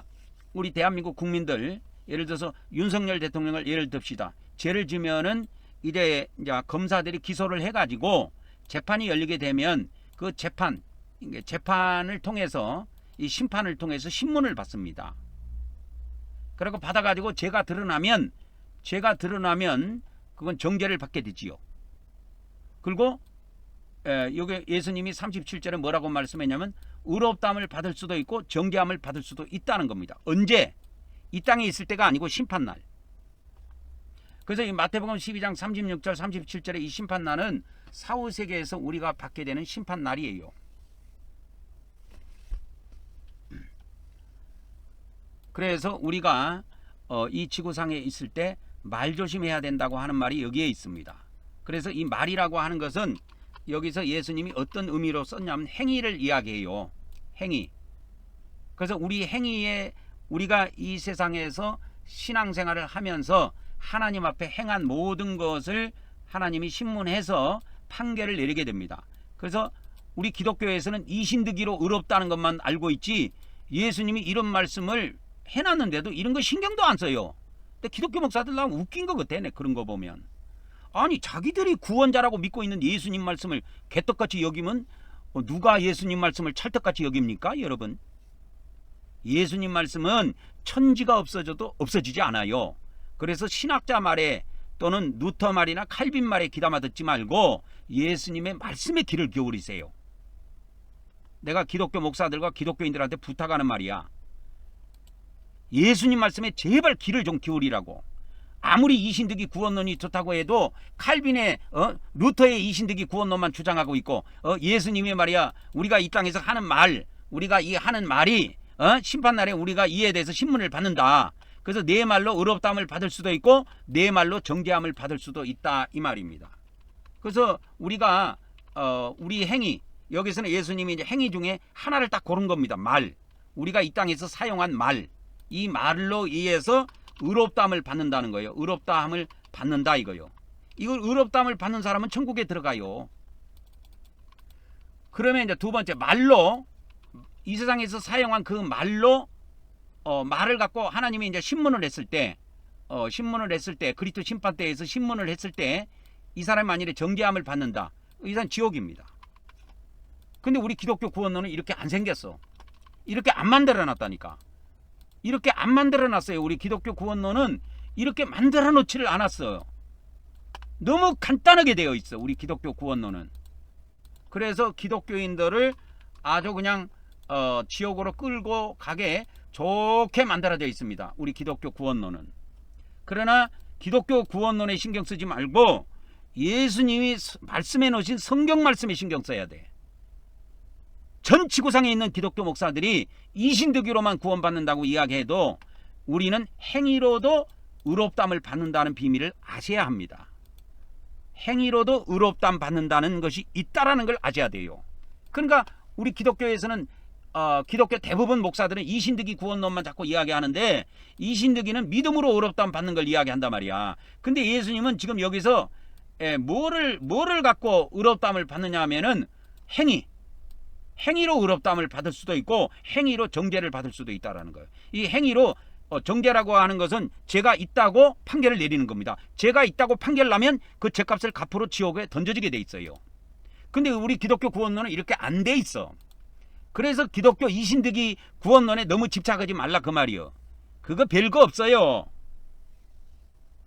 우리 대한민국 국민들, 예를 들어서 윤석열 대통령을 예를 듭시다. 죄를 지면은 이제 검사들이 기소를 해가지고 재판이 열리게 되면 그 재판을 통해서 이 심판을 통해서 신문을 받습니다. 그리고 받아가지고 죄가 드러나면 그건 정죄를 받게 되지요. 그리고 여기 예수님이 37절에 뭐라고 말씀했냐면 의롭다함을 받을 수도 있고 정죄함을 받을 수도 있다는 겁니다. 언제? 이 땅에 있을 때가 아니고 심판날. 그래서 이 마태복음 12장 36절 37절의 이 심판날은 사후 세계에서 우리가 받게 되는 심판날이에요. 그래서 우리가 이 지구상에 있을 때 말 조심해야 된다고 하는 말이 여기에 있습니다. 그래서 이 말이라고 하는 것은 여기서 예수님이 어떤 의미로 썼냐면 행위를 이야기해요. 행위. 그래서 우리가 이 세상에서 신앙생활을 하면서 하나님 앞에 행한 모든 것을 하나님이 신문해서 판결을 내리게 됩니다. 그래서 우리 기독교에서는 이신득이로 의롭다는 것만 알고 있지 예수님이 이런 말씀을 해놨는데도 이런 거 신경도 안 써요. 근데 기독교 목사들 나오면 웃긴 것 같아. 그런 거 보면. 아니 자기들이 구원자라고 믿고 있는 예수님 말씀을 개떡같이 여기면 누가 예수님 말씀을 찰떡같이 여깁니까 여러분? 예수님 말씀은 천지가 없어져도 없어지지 않아요. 그래서 신학자 말에 또는 루터 말이나 칼빈 말에 귀담아 듣지 말고 예수님의 말씀에 귀를 기울이세요. 내가 기독교 목사들과 기독교인들한테 부탁하는 말이야. 예수님 말씀에 제발 귀를 좀 기울이라고. 아무리 이신득이 구원론이 좋다고 해도 칼빈의 루터의 이신득이 구원론만 주장하고 있고 예수님의 말이야 우리가 이 땅에서 하는 우리가 이 하는 말이 심판날에 우리가 이에 대해서 신문을 받는다. 그래서 내 말로 의롭다함을 받을 수도 있고 내 말로 정죄함을 받을 수도 있다 이 말입니다. 그래서 우리가 우리 행위, 여기서는 예수님이 이제 행위 중에 하나를 딱 고른 겁니다. 말. 우리가 이 땅에서 사용한 말. 이 말로 의해서 의롭다함을 받는다는 거예요. 의롭다함을 받는다 이거요. 이걸 의롭다함을 받는 사람은 천국에 들어가요. 그러면 이제 두 번째, 말로, 이 세상에서 사용한 그 말로 말을 갖고 하나님이 이제 신문을 했을 때, 그리스도 심판대에서 신문을 했을 때 이 사람이 만일에 정죄함을 받는다. 이 사람 지옥입니다. 근데 우리 기독교 구원론은 이렇게 안 생겼어. 이렇게 안 만들어 놨다니까. 이렇게 안 만들어 놨어요. 우리 기독교 구원론은 이렇게 만들어 놓지를 않았어요. 너무 간단하게 되어 있어. 우리 기독교 구원론은. 그래서 기독교인들을 아주 그냥 지옥으로 끌고 가게 좋게 만들어져 있습니다. 우리 기독교 구원론은. 그러나 기독교 구원론에 신경 쓰지 말고 예수님이 말씀해 놓으신 성경 말씀에 신경 써야 돼. 전 지구상에 있는 기독교 목사들이 이신득이로만 구원받는다고 이야기해도 우리는 행위로도 의롭다함을 받는다는 비밀을 아셔야 합니다. 행위로도 의롭다함 받는다는 것이 있다라는 걸 아셔야 돼요. 그러니까 우리 기독교에서는 기독교 대부분 목사들은 이신득이 구원론만 자꾸 이야기하는데, 이신득이는 믿음으로 의롭다함 받는 걸 이야기한단 말이야. 근데 예수님은 지금 여기서 뭐를 갖고 의롭다함을 받느냐 하면은 행위로 의롭다함을 받을 수도 있고 행위로 정죄를 받을 수도 있다라는 거예요. 이 행위로 정죄라고 하는 것은 죄가 있다고 판결을 내리는 겁니다. 죄가 있다고 판결 나면 그 죄값을 갚으러 지옥에 던져지게 돼 있어요. 근데 우리 기독교 구원론은 이렇게 안 돼 있어. 그래서 기독교 이신득이 구원론에 너무 집착하지 말라 그 말이요. 그거 별거 없어요.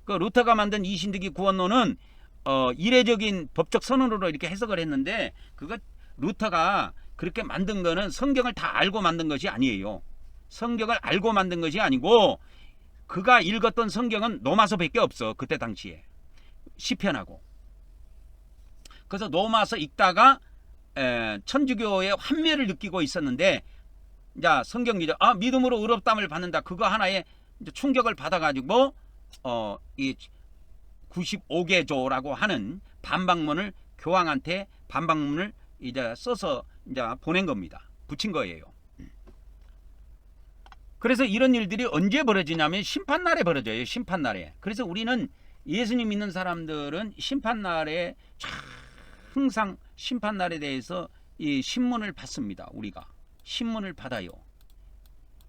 그 루터가 만든 이신득이 구원론은 이례적인 법적 선언으로 이렇게 해석을 했는데, 그거 루터가 그렇게 만든 거는 성경을 다 알고 만든 것이 아니에요. 성경을 알고 만든 것이 아니고 그가 읽었던 성경은 로마서밖에 없어. 그때 당시에 시편하고. 그래서 로마서 읽다가 천주교의 환멸을 느끼고 있었는데, 이제 성경 기자 믿음으로 의롭다함을 받는다, 그거 하나에 이제 충격을 받아가지고 이 95개조라고 하는 반박문을 교황한테 반박문을 이제 써서 이제 보낸 겁니다. 붙인 거예요. 그래서 이런 일들이 언제 벌어지냐면 심판날에 벌어져요. 심판날에. 그래서 우리는 예수님 믿는 사람들은 심판날에 항상 심판날에 대해서 이 신문을 받습니다. 우리가 신문을 받아요.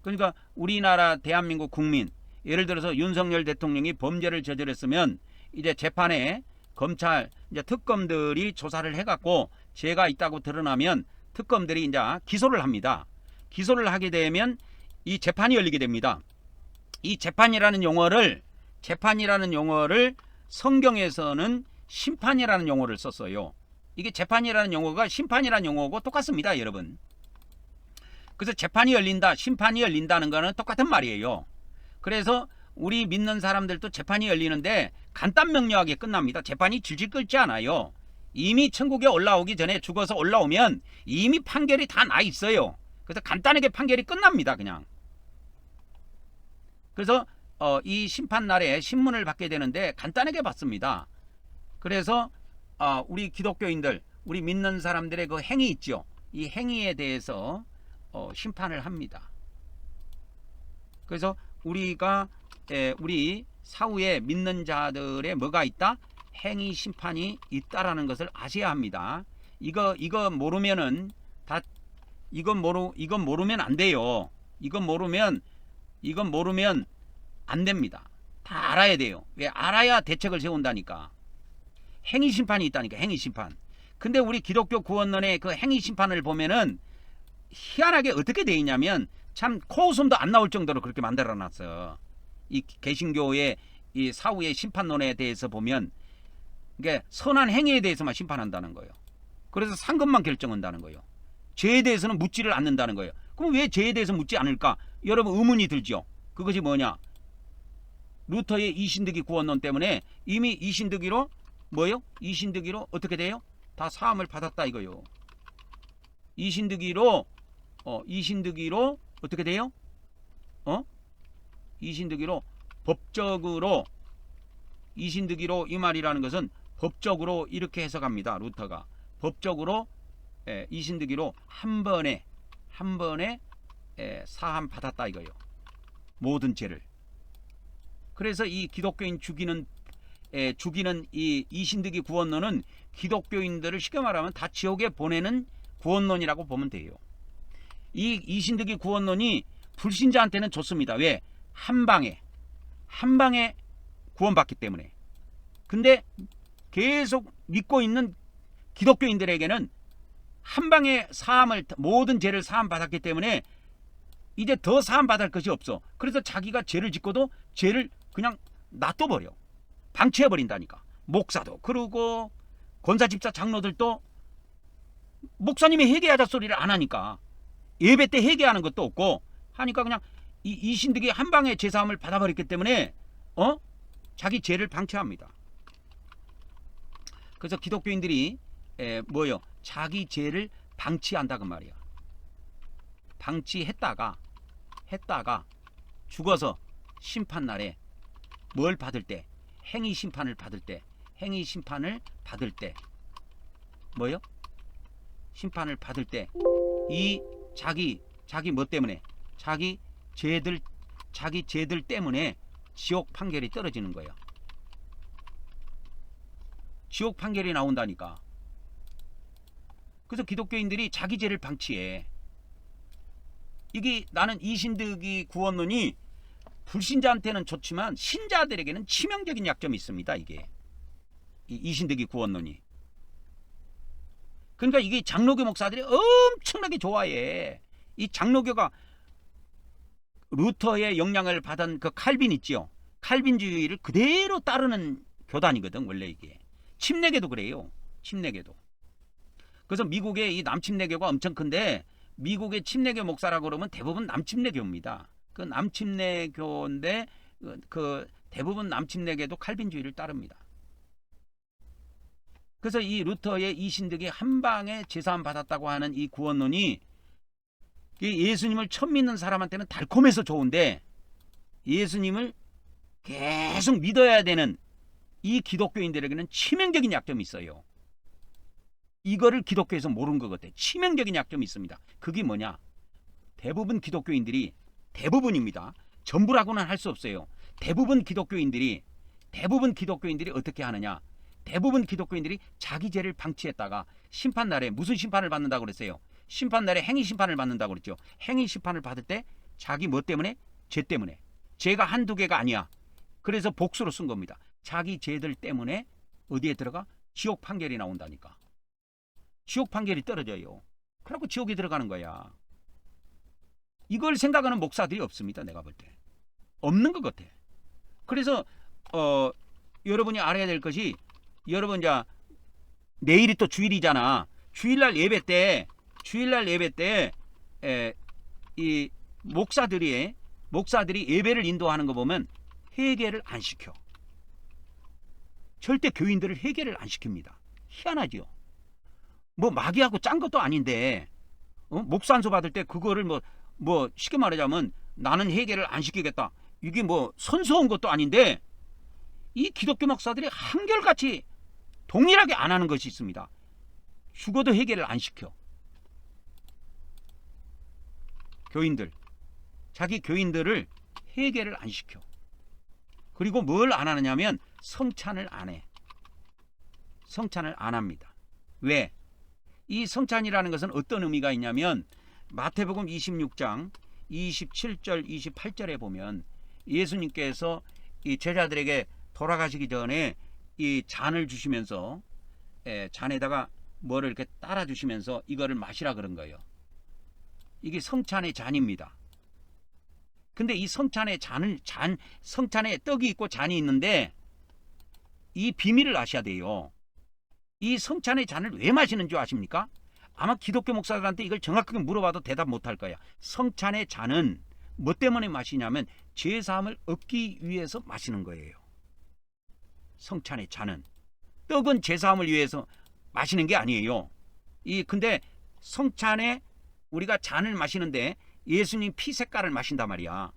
그러니까 우리나라 대한민국 국민, 예를 들어서 윤석열 대통령이 범죄를 저질렀으면 이제 재판에 검찰 이제 특검들이 조사를 해갖고 죄가 있다고 드러나면 특검들이 이제 기소를 합니다. 기소를 하게 되면 이 재판이 열리게 됩니다. 이 재판이라는 용어를 성경에서는 심판이라는 용어를 썼어요. 이게 재판이라는 용어가 심판이라는 용어고 똑같습니다, 여러분. 그래서 재판이 열린다, 심판이 열린다는 거는 똑같은 말이에요. 그래서 우리 믿는 사람들도 재판이 열리는데 간단명료하게 끝납니다. 재판이 질질 끌지 않아요. 이미 천국에 올라오기 전에 죽어서 올라오면 이미 판결이 다 나 있어요. 그래서 간단하게 판결이 끝납니다, 그냥. 그래서 이 심판날에 신문을 받게 되는데 간단하게 받습니다. 그래서 우리 기독교인들, 우리 믿는 사람들의 그 행위 있죠. 이 행위에 대해서 심판을 합니다. 그래서 우리가 우리 사후에 믿는 자들의 뭐가 있다? 행위 심판이 있다라는 것을 아셔야 합니다. 이거 모르면은 이건 모르면 안 돼요. 이건 모르면 안 됩니다. 다 알아야 돼요. 왜? 알아야 대책을 세운다니까. 행위 심판이 있다니까, 행위 심판. 근데 우리 기독교 구원론의 그 행위 심판을 보면은 희한하게 어떻게 돼 있냐면 참 코웃음도 안 나올 정도로 그렇게 만들어 놨어. 이 개신교의 이 사후의 심판론에 대해서 보면 이게 선한 행위에 대해서만 심판한다는 거예요. 그래서 상급만 결정한다는 거예요. 죄에 대해서는 묻지를 않는다는 거예요. 그럼 왜 죄에 대해서 묻지 않을까? 여러분 의문이 들죠. 그것이 뭐냐? 루터의 이신득이 구원론 때문에 이미 이신득이로 뭐요? 이신득이로 어떻게 돼요? 다 사함을 받았다 이거요. 이신득이로 어떻게 돼요? 이신득이로 법적으로, 이신득이로 이 말이라는 것은 법적으로 이렇게 해석합니다. 루터가 법적으로 이신득이로 한 번에 사함 받았다 이거요. 모든 죄를. 그래서 이 기독교인 죽이는 이 이신득이 구원론은 기독교인들을 쉽게 말하면 다 지옥에 보내는 구원론이라고 보면 돼요. 이 이신득이 구원론이 불신자한테는 좋습니다. 왜? 한 방에 구원받기 때문에. 근데 계속 믿고 있는 기독교인들에게는 한 방에 모든 죄를 사함 받았기 때문에 이제 더 사함 받을 것이 없어. 그래서 자기가 죄를 짓고도 죄를 그냥 놔둬버려. 방치해버린다니까. 목사도 그러고 권사 집사 장로들도 목사님이 회개하자 소리를 안 하니까, 예배 때 회개하는 것도 없고 하니까 그냥 이 신득이 한 방에 죄사함을 받아버렸기 때문에 자기 죄를 방치합니다. 그래서 기독교인들이 자기 죄를 방치한다고 말이야. 방치했다가 죽어서 심판날에 뭘 받을 때? 행위 심판을 받을 때 심판을 받을 때 이 자기 뭐 때문에? 자기 죄들 때문에 지옥 판결이 떨어지는 거예요. 지옥 판결이 나온다니까. 그래서 기독교인들이 자기 죄를 방치해. 이게 나는 이신득이 구원론이 불신자한테는 좋지만 신자들에게는 치명적인 약점이 있습니다. 이게 이신득이 구원론이. 그러니까 이게 장로교 목사들이 엄청나게 좋아해. 이 장로교가 루터의 영향을 받은 그 칼빈 있지요. 칼빈주의를 그대로 따르는 교단이거든. 원래 이게 침례교도 그래요. 침례교도. 그래서 미국의 이 남침례교가 엄청 큰데, 미국의 침례교 목사라고 그러면 대부분 남침례교입니다. 그 남침례교인데 그 대부분 남침례교도 칼빈주의를 따릅니다. 그래서 이 루터의 이신득이 한 방에 제사함 받았다고 하는 이 구원론이 예수님을 처음 믿는 사람한테는 달콤해서 좋은데, 예수님을 계속 믿어야 되는 이 기독교인들에게는 치명적인 약점이 있어요. 이거를 기독교에서 모르는 것 같아. 치명적인 약점이 있습니다. 그게 뭐냐? 대부분 기독교인들이, 대부분입니다. 전부라고는 할 수 없어요. 대부분 기독교인들이 어떻게 하느냐? 대부분 기독교인들이 자기 죄를 방치했다가 심판날에 무슨 심판을 받는다고 그랬어요? 심판날에 행위 심판을 받는다고 그랬죠. 행위 심판을 받을 때 자기 뭐 때문에? 죄 때문에. 죄가 한두 개가 아니야. 그래서 복수로 쓴 겁니다. 자기 죄들 때문에 어디에 들어가? 지옥 판결이 나온다니까. 지옥 판결이 떨어져요. 그러고 지옥에 들어가는 거야. 이걸 생각하는 목사들이 없습니다. 내가 볼 때. 없는 것 같아. 그래서 여러분이 알아야 될 것이, 여러분 이제 내일이 또 주일이잖아. 주일날 예배 때 이 목사들이 예배를 인도하는 거 보면 회개를 안 시켜. 절대 교인들을 회개를 안 시킵니다. 희한하지요. 뭐 마귀하고 짠 것도 아닌데 목사 안수 받을 때 그거를 뭐 쉽게 말하자면 나는 회개를 안 시키겠다. 이게 뭐 선서온 것도 아닌데 이 기독교 목사들이 한결같이 동일하게 안 하는 것이 있습니다. 죽어도 회개를 안 시켜. 자기 교인들을 회개를 안 시켜. 그리고 뭘 안 하느냐면 성찬을 안 해. 성찬을 안 합니다. 왜? 이 성찬이라는 것은 어떤 의미가 있냐면 마태복음 26장 27절 28절에 보면 예수님께서 이 제자들에게 돌아가시기 전에 이 잔을 주시면서 잔에다가 뭐를 이렇게 따라 주시면서 이거를 마시라 그런 거예요. 이게 성찬의 잔입니다. 근데 이 성찬의 성찬에 떡이 있고 잔이 있는데 이 비밀을 아셔야 돼요. 이 성찬의 잔을 왜 마시는 줄 아십니까? 아마 기독교 목사들한테 이걸 정확하게 물어봐도 대답 못할 거야. 성찬의 잔은 뭐 때문에 마시냐면 죄사함을 얻기 위해서 마시는 거예요. 성찬의 잔은. 떡은 죄사함을 위해서 마시는 게 아니에요. 근데 성찬에 우리가 잔을 마시는데 예수님 피 색깔을 마신단 말이야.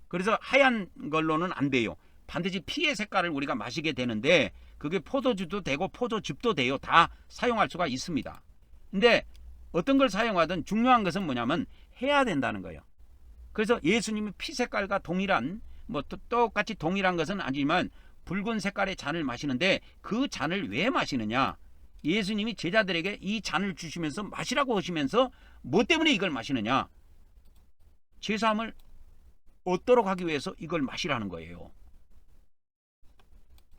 그래서 하얀 걸로는 안 돼요. 반드시 피의 색깔을 우리가 마시게 되는데 그게 포도주도 되고 포도즙도 돼요. 다 사용할 수가 있습니다. 근데 어떤 걸 사용하든 중요한 것은 뭐냐면 해야 된다는 거예요. 그래서 예수님이 피 색깔과 동일한 뭐 똑같이 동일한 것은 아니지만 붉은 색깔의 잔을 마시는데 그 잔을 왜 마시느냐? 예수님이 제자들에게 이 잔을 주시면서 마시라고 하시면서 뭐 때문에 이걸 마시느냐? 제사함을 얻도록 하기 위해서 이걸 마시라는 거예요.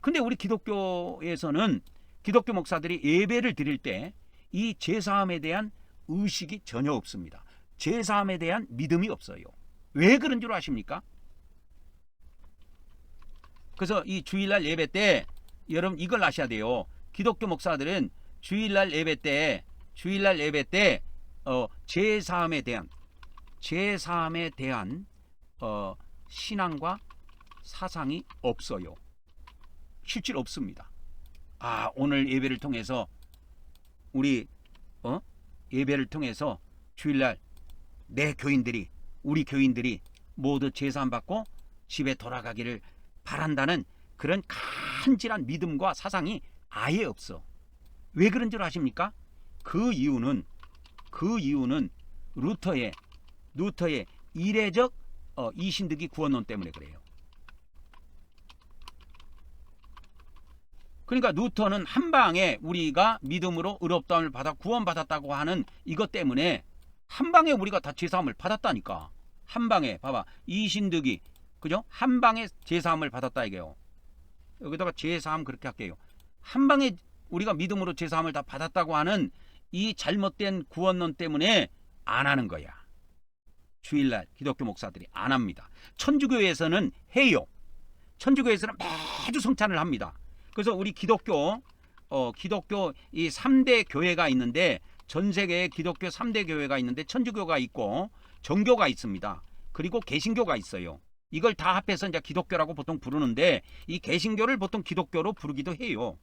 근데 우리 기독교에서는 기독교 목사들이 예배를 드릴 때 이 제사함에 대한 의식이 전혀 없습니다. 제사함에 대한 믿음이 없어요. 왜 그런 줄 아십니까? 그래서 이 주일날 예배 때 여러분 이걸 아셔야 돼요. 기독교 목사들은 주일날 예배 때 제사함에 대한 신앙과 사상이 없어요. 실제로 없습니다. 아, 오늘 예배를 통해서 우리 예배를 통해서 주일날 우리 교인들이 모두 제사함 받고 집에 돌아가기를 바란다는 그런 간절한 믿음과 사상이 아예 없어. 왜 그런 줄 아십니까? 그 이유는 루터의 이례적 이신득이 구원론 때문에 그래요. 그러니까 루터는 한 방에 우리가 믿음으로 의롭다함을 받아 구원받았다고 하는 이것 때문에 한 방에 우리가 다 제사함을 받았다니까. 한 방에 봐봐, 이신득이 그죠? 한 방에 제사함을 받았다 이게요. 여기다가 제사함 그렇게 할게요. 한 방에 우리가 믿음으로 제사함을 다 받았다고 하는 이 잘못된 구원론 때문에 안 하는 거야. 주일날 기독교 목사들이 안 합니다. 천주교에서는 해요. 천주교에서는 매주 성찬을 합니다. 그래서 우리 기독교 이 3대 교회가 있는데, 전 세계에 기독교 3대 교회가 있는데 천주교가 있고 정교가 있습니다. 그리고 개신교가 있어요. 이걸 다 합해서 이제 기독교라고 보통 부르는데, 이 개신교를 보통 기독교로 부르기도 해요.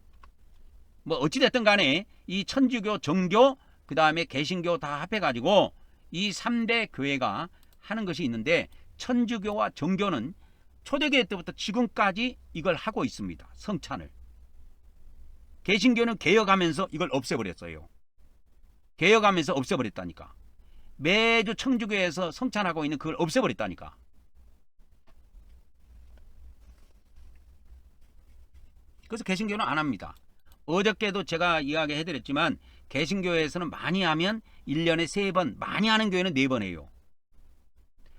뭐 어찌됐든 간에 이 천주교, 정교, 그 다음에 개신교 다 합해가지고 이 3대 교회가 하는 것이 있는데, 천주교와 정교는 초대교회 때부터 지금까지 이걸 하고 있습니다. 성찬을. 개신교는 개혁하면서 이걸 없애버렸어요. 개혁하면서 없애버렸다니까. 매주 천주교에서 성찬하고 있는 그걸 없애버렸다니까. 그래서 개신교는 안 합니다. 어저께도 제가 이야기해드렸지만 개신교에서는 많이 하면 1년에 3번, 많이 하는 교회는 4번 해요.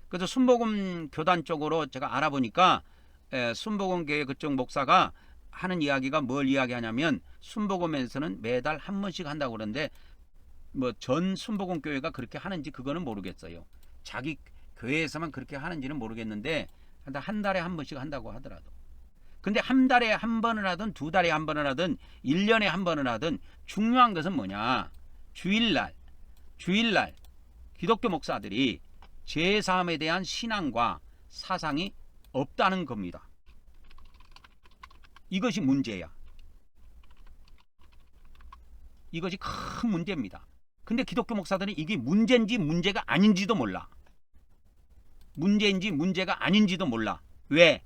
그래서 순복음 교단 쪽으로 제가 알아보니까 순복음 교회 그쪽 목사가 하는 이야기가 뭘 이야기하냐면, 순복음에서는 매달 한 번씩 한다고 그러는데 뭐 전 순복음 교회가 그렇게 하는지 그거는 모르겠어요. 자기 교회에서만 그렇게 하는지는 모르겠는데 한 달에 한 번씩 한다고 하더라도. 근데 한 달에 한 번을 하든 2달에 한 번을 하든 1년에 한 번을 하든 중요한 것은 뭐냐? 주일날 기독교 목사들이 제사함에 대한 신앙과 사상이 없다는 겁니다. 이것이 문제야. 이것이 큰 문제입니다. 근데 기독교 목사들은 이게 문제인지 문제가 아닌지도 몰라. 문제인지 문제가 아닌지도 몰라. 왜?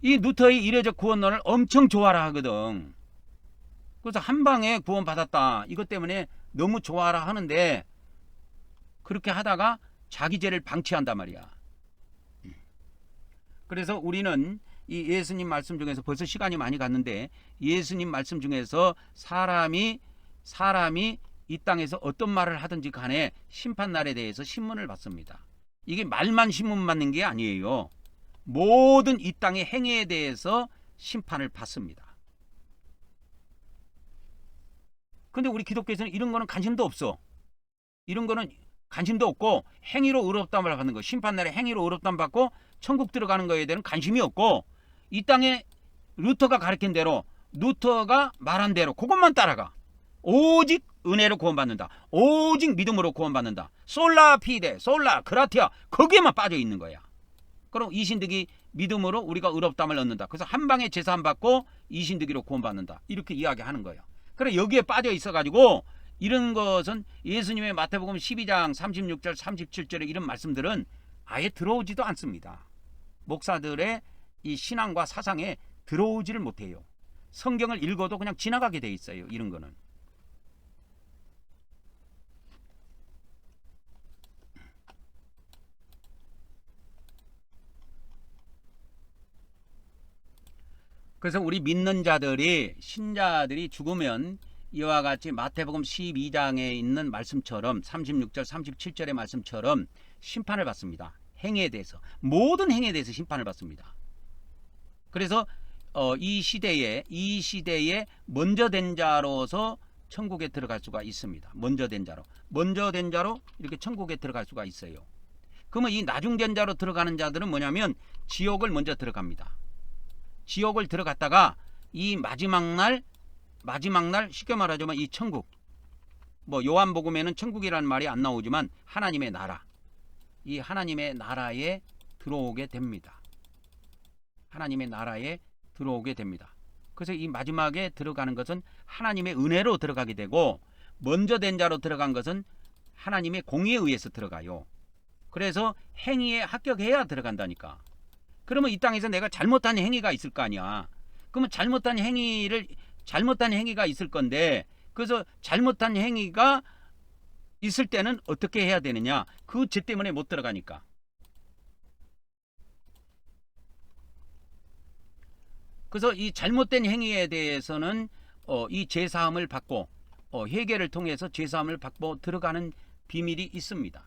이 루터의 이례적 구원론을 엄청 좋아라 하거든. 그래서 한 방에 구원 받았다, 이것 때문에 너무 좋아라 하는데, 그렇게 하다가 자기 죄를 방치한단 말이야. 그래서 우리는 이 예수님 말씀 중에서, 벌써 시간이 많이 갔는데, 예수님 말씀 중에서 사람이 이 땅에서 어떤 말을 하든지 간에 심판날에 대해서 신문을 받습니다. 이게 말만 신문 받는 게 아니에요. 모든 이 땅의 행위에 대해서 심판을 받습니다. 근데 우리 기독교에서는 이런 거는 관심도 없어. 이런 거는 관심도 없고, 행위로 의롭다함을 받는 거, 심판날에 행위로 의롭다함 받고 천국 들어가는 거에 대한 관심이 없고, 이 땅에 루터가 가르친 대로, 루터가 말한 대로 그것만 따라가. 오직 은혜로 구원받는다, 오직 믿음으로 구원받는다, 솔라 피데, 솔라 그라티아, 거기에만 빠져 있는 거야. 그럼 이신득이 믿음으로 우리가 의롭다함을 얻는다, 그래서 한 방에 제사함 받고 이신득이로 구원받는다, 이렇게 이야기하는 거예요. 그래, 여기에 빠져 있어 가지고 이런 것은 예수님의 마태복음 12장 36절 37절의 이런 말씀들은 아예 들어오지도 않습니다. 목사들의 이 신앙과 사상에 들어오지를 못해요. 성경을 읽어도 그냥 지나가게 돼 있어요, 이런 거는. 그래서 우리 믿는 자들이 신자들이 죽으면 이와 같이 마태복음 12장에 있는 말씀처럼 36절 37절의 말씀처럼 심판을 받습니다. 행위에 대해서 모든 행위에 대해서 심판을 받습니다. 그래서 이 시대에 먼저 된 자로서 천국에 들어갈 수가 있습니다. 먼저 된 자로 이렇게 천국에 들어갈 수가 있어요. 그러면 이 나중된 자로 들어가는 자들은 뭐냐면 지옥을 먼저 들어갑니다. 지옥을 들어갔다가 이 마지막 날 쉽게 말하자면 이 천국, 뭐 요한복음에는 천국이라는 말이 안 나오지만 하나님의 나라, 이 하나님의 나라에 들어오게 됩니다. 하나님의 나라에 들어오게 됩니다. 그래서 이 마지막에 들어가는 것은 하나님의 은혜로 들어가게 되고, 먼저 된 자로 들어간 것은 하나님의 공의에 의해서 들어가요. 그래서 행위에 합격해야 들어간다니까. 그러면 이 땅에서 내가 잘못한 행위가 있을 거 아니야. 그러면 잘못한 행위가 있을 건데, 그래서 잘못한 행위가 있을 때는 어떻게 해야 되느냐? 그 죄 때문에 못 들어가니까. 그래서 이 잘못된 행위에 대해서는 이 죄사함을 받고 회개를 통해서 죄사함을 받고 들어가는 비밀이 있습니다.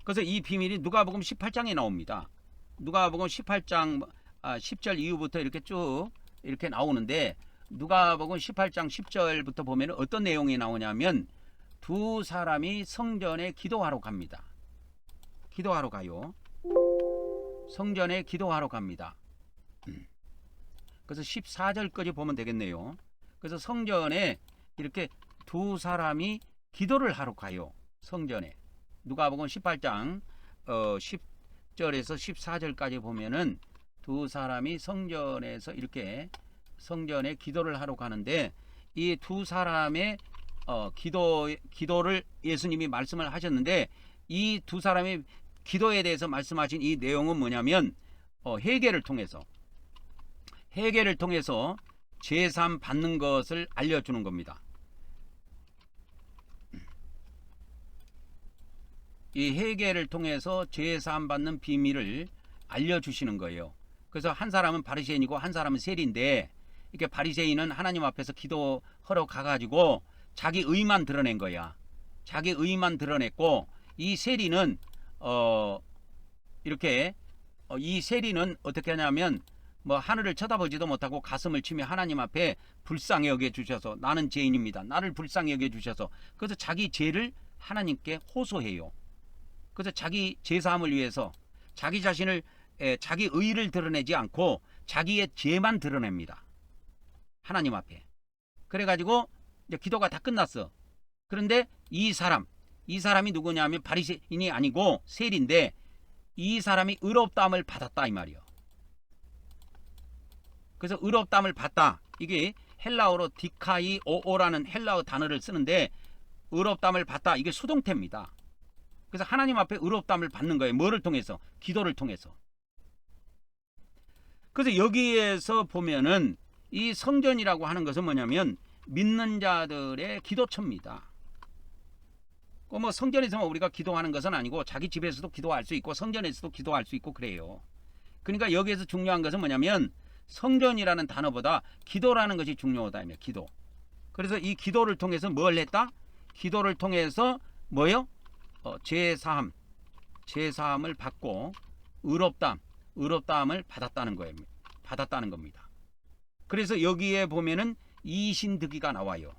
그래서 이 비밀이 누가복음 18장에 나옵니다. 누가복음 18장 10절 이후부터 이렇게 쭉 이렇게 나오는데, 누가복음 18장 10절부터 보면 어떤 내용이 나오냐면, 두 사람이 성전에 기도하러 갑니다. 기도하러 가요. 성전에 기도하러 갑니다. 그래서 14절까지 보면 되겠네요. 그래서 성전에 이렇게 두 사람이 기도를 하러 가요. 성전에. 누가복음 18장 10절에서 14절까지 보면은 두 사람이 성전에서 이렇게 성전에 기도를 하러 가는데, 이 두 사람의 기도를 예수님이 말씀을 하셨는데, 이 두 사람의 기도에 대해서 말씀하신 이 내용은 뭐냐면 회개를 통해서 죄사함 받는 것을 알려주는 겁니다. 이 회개를 통해서 죄사함 받는 비밀을 알려주시는 거예요. 그래서 한 사람은 바리새인이고 한 사람은 세리인데, 이렇게 바리새인은 하나님 앞에서 기도하러 가가지고 자기 의만 드러낸 거야. 자기 의만 드러냈고, 이 세리는 이 세리는 어떻게 하냐면 뭐 하늘을 쳐다보지도 못하고 가슴을 치며 하나님 앞에 불쌍히 여겨 주셔서, 나는 죄인입니다, 나를 불쌍히 여겨 주셔서, 그래서 자기 죄를 하나님께 호소해요. 그래서 자기 죄사함을 위해서 자기 자신을 자기 의를 드러내지 않고 자기의 죄만 드러냅니다. 하나님 앞에. 그래가지고 이제 기도가 다 끝났어. 그런데 이 사람이 누구냐면 바리새인이 아니고 세리인데, 이 사람이 의롭다함을 받았다 이 말이요. 그래서 의롭다함을 받다, 이게 헬라어로 디카이오오라는 헬라어 단어를 쓰는데, 의롭다함을 받다, 이게 수동태입니다. 그래서 하나님 앞에 의롭다함을 받는 거예요. 뭐를 통해서? 기도를 통해서. 그래서 여기에서 보면은 이 성전이라고 하는 것은 뭐냐면 믿는 자들의 기도처입니다. 뭐 성전에서만 우리가 기도하는 것은 아니고 자기 집에서도 기도할 수 있고 성전에서도 기도할 수 있고 그래요. 그러니까 여기에서 중요한 것은 뭐냐면 성전이라는 단어보다 기도라는 것이 중요하다. 기도. 그래서 이 기도를 통해서 뭘 했다? 기도를 통해서 뭐요? 죄사함을 받고 의롭다함을 받았다는 거예요. 받았다는 겁니다. 그래서 여기에 보면은 이신득이가 나와요.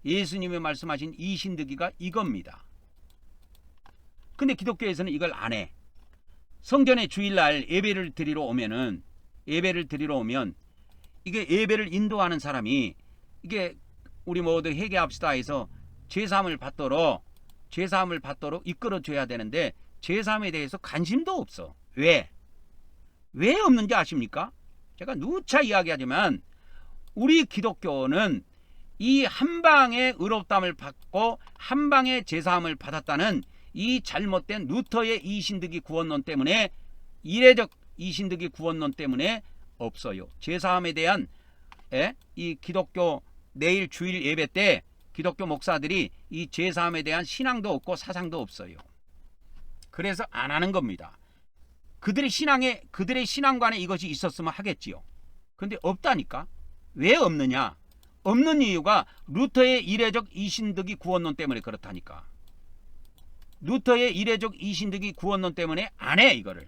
예수님이 말씀하신 이신득이가 이겁니다. 근데 기독교에서는 이걸 안 해. 성전에 주일날 예배를 드리러 오면 이게 예배를 인도하는 사람이 이게 우리 모두 회개합시다 해서 죄사함을 받도록 이끌어줘야 되는데, 죄사함에 대해서 관심도 없어. 왜 없는지 아십니까? 제가 누차 이야기하지만 우리 기독교는 이 한방에 의롭다함을 받고 한방에 죄사함을 받았다는 이 잘못된 루터의 이신득이 구원론 때문에, 이례적 이신득이 구원론 때문에 없어요. 죄사함에 대한 이 기독교 내일 주일 예배 때 기독교 목사들이 이 죄사함에 대한 신앙도 없고 사상도 없어요. 그래서 안 하는 겁니다. 그들의 신앙관에 이것이 있었으면 하겠지요. 근데 없다니까. 왜 없느냐? 없는 이유가 루터의 이례적 이신득이 구원론 때문에 그렇다니까. 루터의 이례적 이신득이 구원론 때문에 안 해, 이거를.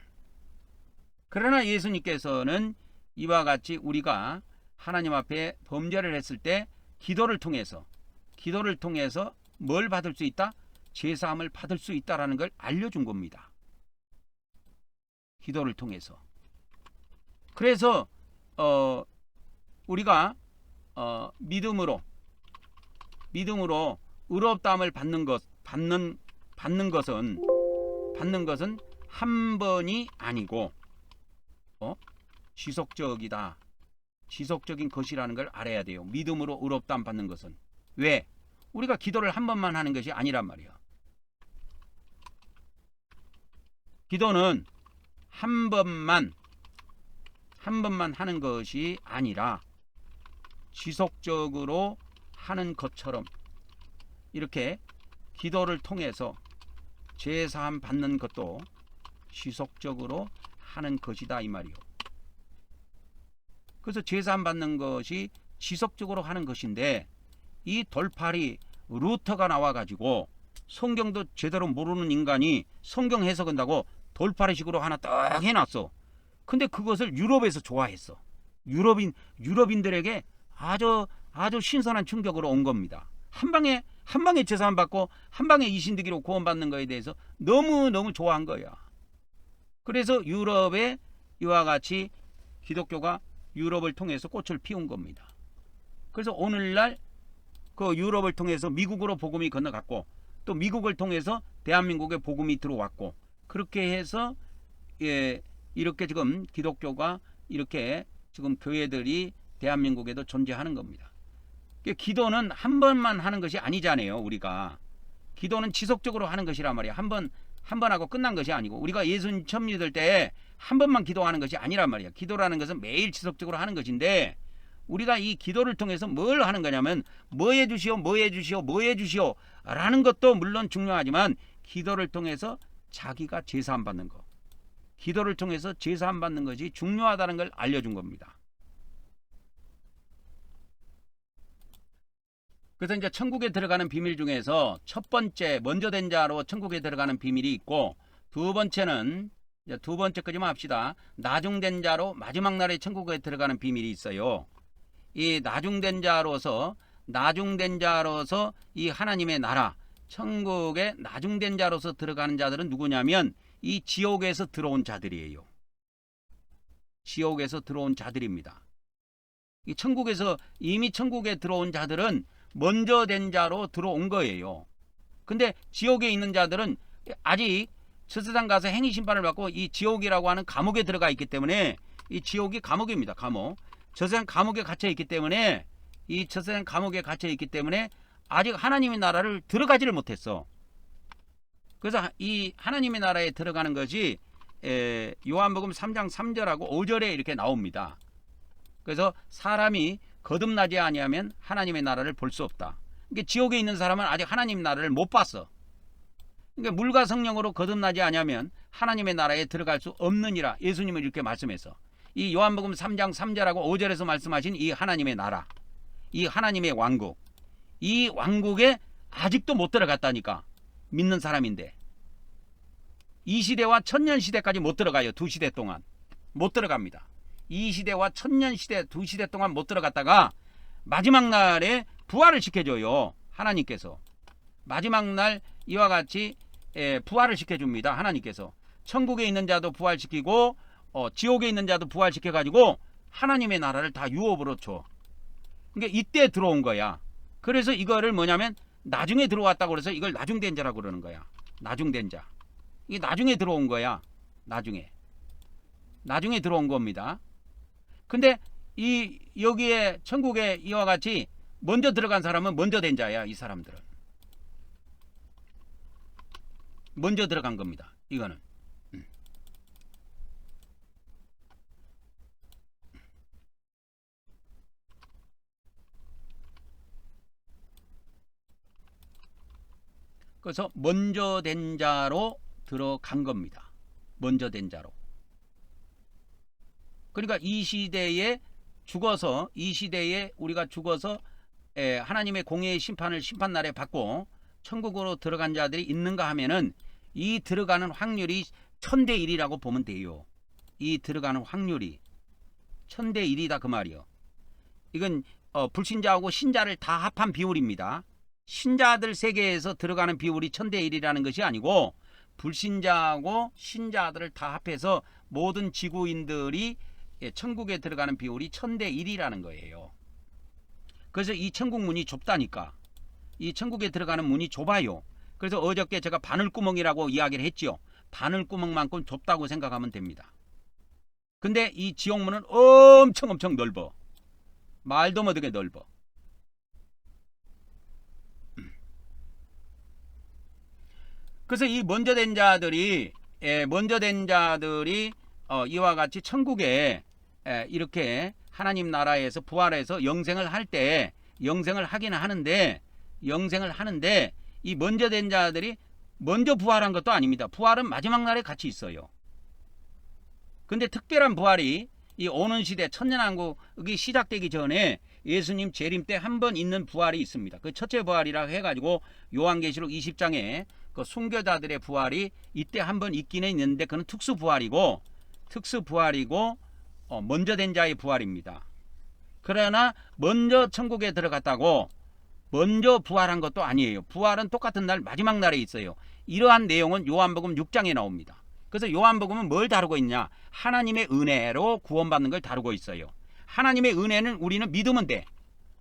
그러나 예수님께서는 이와 같이 우리가 하나님 앞에 범죄를 했을 때 기도를 통해서 뭘 받을 수 있다? 제사함을 받을 수 있다라는 걸 알려준 겁니다. 기도를 통해서. 그래서 우리가 믿음으로 의롭다함을 받는 것은 한 번이 아니고 지속적이다. 지속적인 것이라는 걸 알아야 돼요. 믿음으로 의롭다함 받는 것은. 왜? 우리가 기도를 한 번만 하는 것이 아니란 말이야. 기도는 한 번만 하는 것이 아니라 지속적으로 하는 것처럼 이렇게 기도를 통해서 제사함 받는 것도 지속적으로 하는 것이다 이 말이요. 그래서 제사함 받는 것이 지속적으로 하는 것인데 이 돌팔이 루터가 나와가지고 성경도 제대로 모르는 인간이 성경 해석한다고 돌팔이식으로 하나 딱 해놨어. 근데 그것을 유럽에서 좋아했어. 유럽인들에게 아주 신선한 충격으로 온 겁니다. 한 방에 제사함 받고 한 방에 이신득이로 구원받는 거에 대해서 너무 좋아한 거야. 그래서 유럽에 이와 같이 기독교가 유럽을 통해서 꽃을 피운 겁니다. 그래서 오늘날 그 유럽을 통해서 미국으로 복음이 건너갔고 또 미국을 통해서 대한민국에 복음이 들어왔고 그렇게 해서 이렇게 지금 기독교가 이렇게 지금 교회들이 대한민국에도 존재하는 겁니다. 기도는 한 번만 하는 것이 아니잖아요. 우리가 기도는 지속적으로 하는 것이란 말이야. 한 번 하고 끝난 것이 아니고 우리가 예수님 처음 믿을 때 한 번만 기도하는 것이 아니란 말이야. 기도라는 것은 매일 지속적으로 하는 것인데 우리가 이 기도를 통해서 뭘 하는 거냐면 뭐 해주시오 라는 것도 물론 중요하지만 기도를 통해서 자기가 제사함 받는 거, 기도를 통해서 제사함 받는 것이 중요하다는 걸 알려준 겁니다. 그래서 이제 천국에 들어가는 비밀 중에서 첫 번째 먼저 된 자로 천국에 들어가는 비밀이 있고 두 번째는 이제 두 번째까지만 합시다. 나중된 자로 마지막 날에 천국에 들어가는 비밀이 있어요. 이 나중된 자로서 이 하나님의 나라 천국에 나중된 자로서 들어가는 자들은 누구냐면 이 지옥에서 들어온 자들이에요. 지옥에서 들어온 자들입니다. 이 천국에서 이미 천국에 들어온 자들은 먼저 된 자로 들어온 거예요. 근데 지옥에 있는 자들은 아직 저 세상 가서 행위 심판을 받고 이 지옥이라고 하는 감옥에 들어가 있기 때문에 이 지옥이 감옥입니다. 감옥. 저 세상 감옥에 갇혀 있기 때문에 아직 하나님의 나라를 들어가지를 못했어. 그래서 이 하나님의 나라에 들어가는 것이 요한복음 3장 3절하고 5절에 이렇게 나옵니다. 그래서 사람이 거듭나지 아니하면 하나님의 나라를 볼 수 없다. 그러니까 지옥에 있는 사람은 아직 하나님의 나라를 못 봤어. 그러니까 물과 성령으로 거듭나지 아니하면 하나님의 나라에 들어갈 수 없느니라. 예수님은 이렇게 말씀해서 이 요한복음 3장 3절하고 5절에서 말씀하신 이 하나님의 나라, 이 하나님의 왕국, 이 왕국에 아직도 못 들어갔다니까. 믿는 사람인데 이 시대와 천년 시대까지 못 들어가요. 두 시대 동안 못 들어갑니다. 이 시대와 천년 시대 두 시대 동안 못 들어갔다가 마지막 날에 부활을 시켜줘요. 하나님께서 마지막 날 이와 같이 부활을 시켜줍니다. 하나님께서 천국에 있는 자도 부활시키고 지옥에 있는 자도 부활시켜가지고 하나님의 나라를 다 유업으로 줘. 그러니까 이때 들어온 거야. 그래서 이거를 뭐냐면 나중에 들어왔다고 그래서 이걸 나중된 자라고 그러는 거야. 나중된 자. 이게 나중에 들어온 거야. 나중에 들어온 겁니다. 근데 여기에 천국에 이와 같이 먼저 들어간 사람은 먼저 된 자야. 이 사람들은 먼저 들어간 겁니다. 이거는 그래서 먼저 된 자로 들어간 겁니다. 먼저 된 자로. 그러니까 이 시대에 죽어서 이 시대에 우리가 죽어서 하나님의 공의의 심판을 심판날에 받고 천국으로 들어간 자들이 있는가 하면은 이 들어가는 확률이 1000대 1이라고 보면 돼요. 이 들어가는 확률이 1000대 1이다 그 말이요. 이건 불신자하고 신자를 다 합한 비율입니다. 신자들 세계에서 들어가는 비율이 1000대 1이라는 것이 아니고 불신자하고 신자들을 다 합해서 모든 지구인들이 천국에 들어가는 비율이 1000대 1이라는 거예요. 그래서 이 천국 문이 좁다니까. 이 천국에 들어가는 문이 좁아요. 그래서 어저께 제가 바늘구멍이라고 이야기를 했죠. 바늘구멍만큼 좁다고 생각하면 됩니다. 근데 이 지옥문은 엄청 넓어. 말도 못하게 넓어. 그래서 이 먼저 된 자들이 이와 같이 천국에 이렇게 하나님 나라에서 부활해서 영생을 하긴 하는데 이 먼저 된 자들이 먼저 부활한 것도 아닙니다. 부활은 마지막 날에 같이 있어요. 근데 특별한 부활이 이 오는 시대 천년왕국이 시작되기 전에 예수님 재림 때 한 번 있는 부활이 있습니다. 그 첫째 부활이라고 해가지고 요한계시록 20장에 그 순교자들의 부활이 이때 한 번 있기는 있는데 그는 특수 부활이고 먼저 된 자의 부활입니다. 그러나 먼저 천국에 들어갔다고 먼저 부활한 것도 아니에요. 부활은 똑같은 날 마지막 날에 있어요. 이러한 내용은 요한복음 6장에 나옵니다. 그래서 요한복음은 뭘 다루고 있냐? 하나님의 은혜로 구원받는 걸 다루고 있어요. 하나님의 은혜는 우리는 믿으면 돼.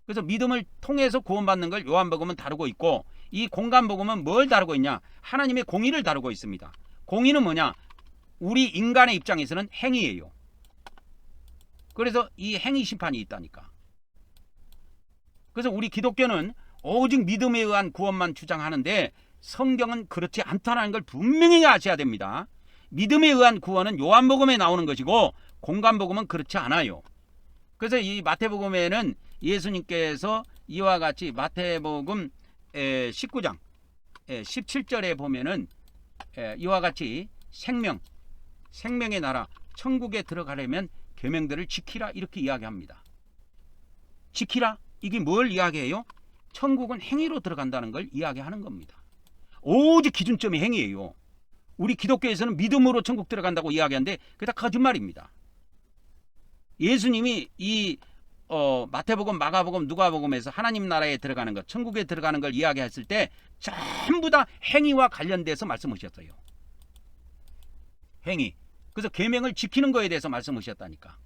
그래서 믿음을 통해서 구원받는 걸 요한복음은 다루고 있고, 이 공간복음은 뭘 다루고 있냐? 하나님의 공의를 다루고 있습니다. 공의는 뭐냐? 우리 인간의 입장에서는 행위예요. 그래서 이 행위 심판이 있다니까. 그래서 우리 기독교는 오직 믿음에 의한 구원만 주장하는데 성경은 그렇지 않다는 걸 분명히 아셔야 됩니다. 믿음에 의한 구원은 요한복음에 나오는 것이고 공간복음은 그렇지 않아요. 그래서 이 마태복음에는 예수님께서 이와 같이 마태복음 19장 17절에 보면은 이와 같이 생명의 나라 천국에 들어가려면 계명들을 지키라 이렇게 이야기합니다. 지키라? 이게 뭘 이야기해요? 천국은 행위로 들어간다는 걸 이야기하는 겁니다. 오직 기준점이 행위예요. 우리 기독교에서는 믿음으로 천국 들어간다고 이야기하는데 그게 다 거짓말입니다. 예수님이 이 마태복음, 마가복음, 누가복음에서 하나님 나라에 들어가는 것, 천국에 들어가는 걸 이야기했을 때 전부 다 행위와 관련돼서 말씀하셨어요. 행위. 그래서 계명을 지키는 거에 대해서 말씀하셨다니까.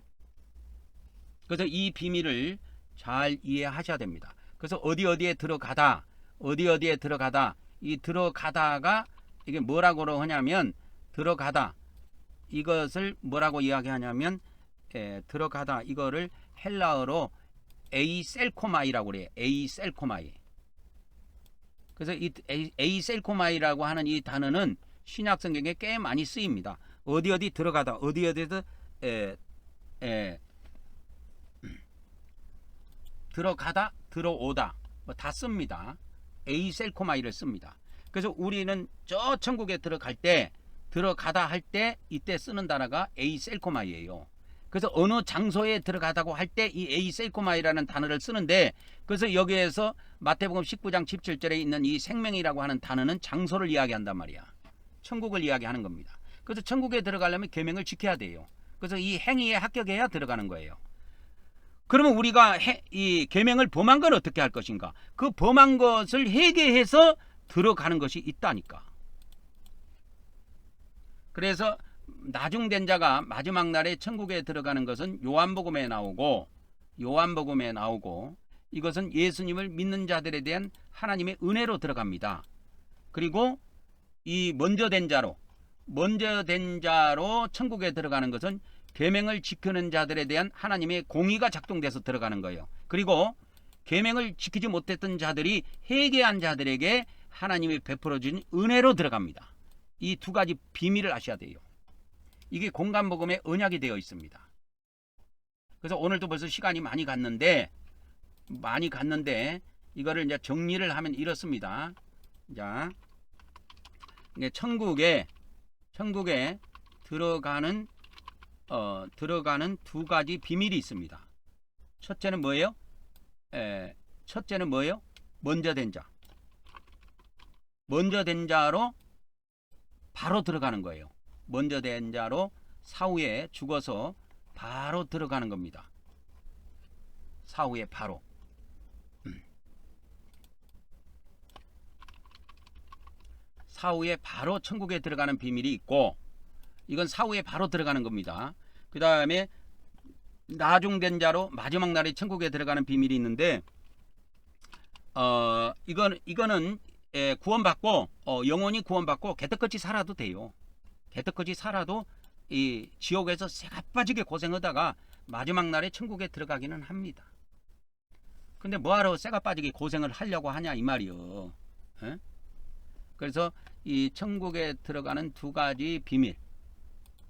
그래서 이 비밀을 잘 이해하셔야 됩니다. 그래서 어디에 들어가다 이 들어가다가 이게 뭐라고 하냐면 들어가다 이것을 뭐라고 이야기하냐면 들어가다 이거를 헬라어로 에이셀코마이라고 그래요. 에이셀코마이. 그래서 이 에이셀코마이라고 하는 이 단어는 신약 성경에 꽤 많이 쓰입니다. 어디 들어가다 어디에도 들어가다 들어오다 뭐 다 씁니다. 에이셀코마이를 씁니다. 그래서 우리는 저 천국에 들어가다 할 때 이때 쓰는 단어가 에이셀코마이예요. 그래서 어느 장소에 들어가다고 할 때 이 에이셀코마이라는 단어를 쓰는데, 그래서 여기에서 마태복음 19장 17절에 있는 이 생명이라고 하는 단어는 장소를 이야기한단 말이야. 천국을 이야기하는 겁니다. 그래서 천국에 들어가려면 계명을 지켜야 돼요. 그래서 이 행위에 합격해야 들어가는 거예요. 그러면 우리가 이 계명을 범한 건 어떻게 할 것인가? 그 범한 것을 회개해서 들어가는 것이 있다니까. 그래서 나중된 자가 마지막 날에 천국에 들어가는 것은 요한복음에 나오고 이것은 예수님을 믿는 자들에 대한 하나님의 은혜로 들어갑니다. 그리고 이 먼저 된 자로 천국에 들어가는 것은 계명을 지키는 자들에 대한 하나님의 공의가 작동돼서 들어가는 거예요. 그리고 계명을 지키지 못했던 자들이 회개한 자들에게 하나님이 베풀어 준 은혜로 들어갑니다. 이 두 가지 비밀을 아셔야 돼요. 이게 공간복음의 언약이 되어 있습니다. 그래서 오늘도 벌써 시간이 많이 갔는데 이거를 이제 정리를 하면 이렇습니다. 자, 이제 천국에 들어가는 들어가는 두 가지 비밀이 있습니다. 첫째는 뭐예요? 첫째는 뭐예요? 먼저 된 자. 먼저 된 자로 바로 들어가는 거예요. 먼저 된 자로 사후에 죽어서 바로 들어가는 겁니다. 사후에 바로. 사후에 바로 천국에 들어가는 비밀이 있고, 이건 사후에 바로 들어가는 겁니다. 그 다음에 나중된 자로 마지막 날에 천국에 들어가는 비밀이 있는데, 이거는 구원받고 영원히 구원받고 개떡같이 살아도 돼요. 개떡같이 살아도 이 지옥에서 새가 빠지게 고생하다가 마지막 날에 천국에 들어가기는 합니다. 근데 뭐하러 새가 빠지게 고생을 하려고 하냐 이 말이요. 에? 그래서 이 천국에 들어가는 두 가지 비밀,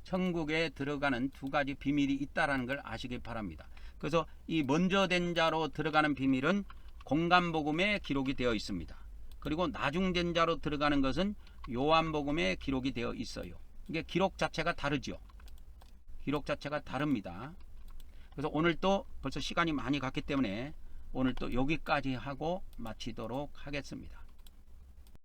천국에 들어가는 두 가지 비밀이 있다라는 걸 아시기 바랍니다. 그래서 이 먼저 된 자로 들어가는 비밀은 공간복음에 기록이 되어 있습니다. 그리고 나중된 자로 들어가는 것은 요한복음에 기록이 되어 있어요. 이게 기록 자체가 다르죠. 기록 자체가 다릅니다. 그래서 오늘 또 벌써 시간이 많이 갔기 때문에 오늘 또 여기까지 하고 마치도록 하겠습니다.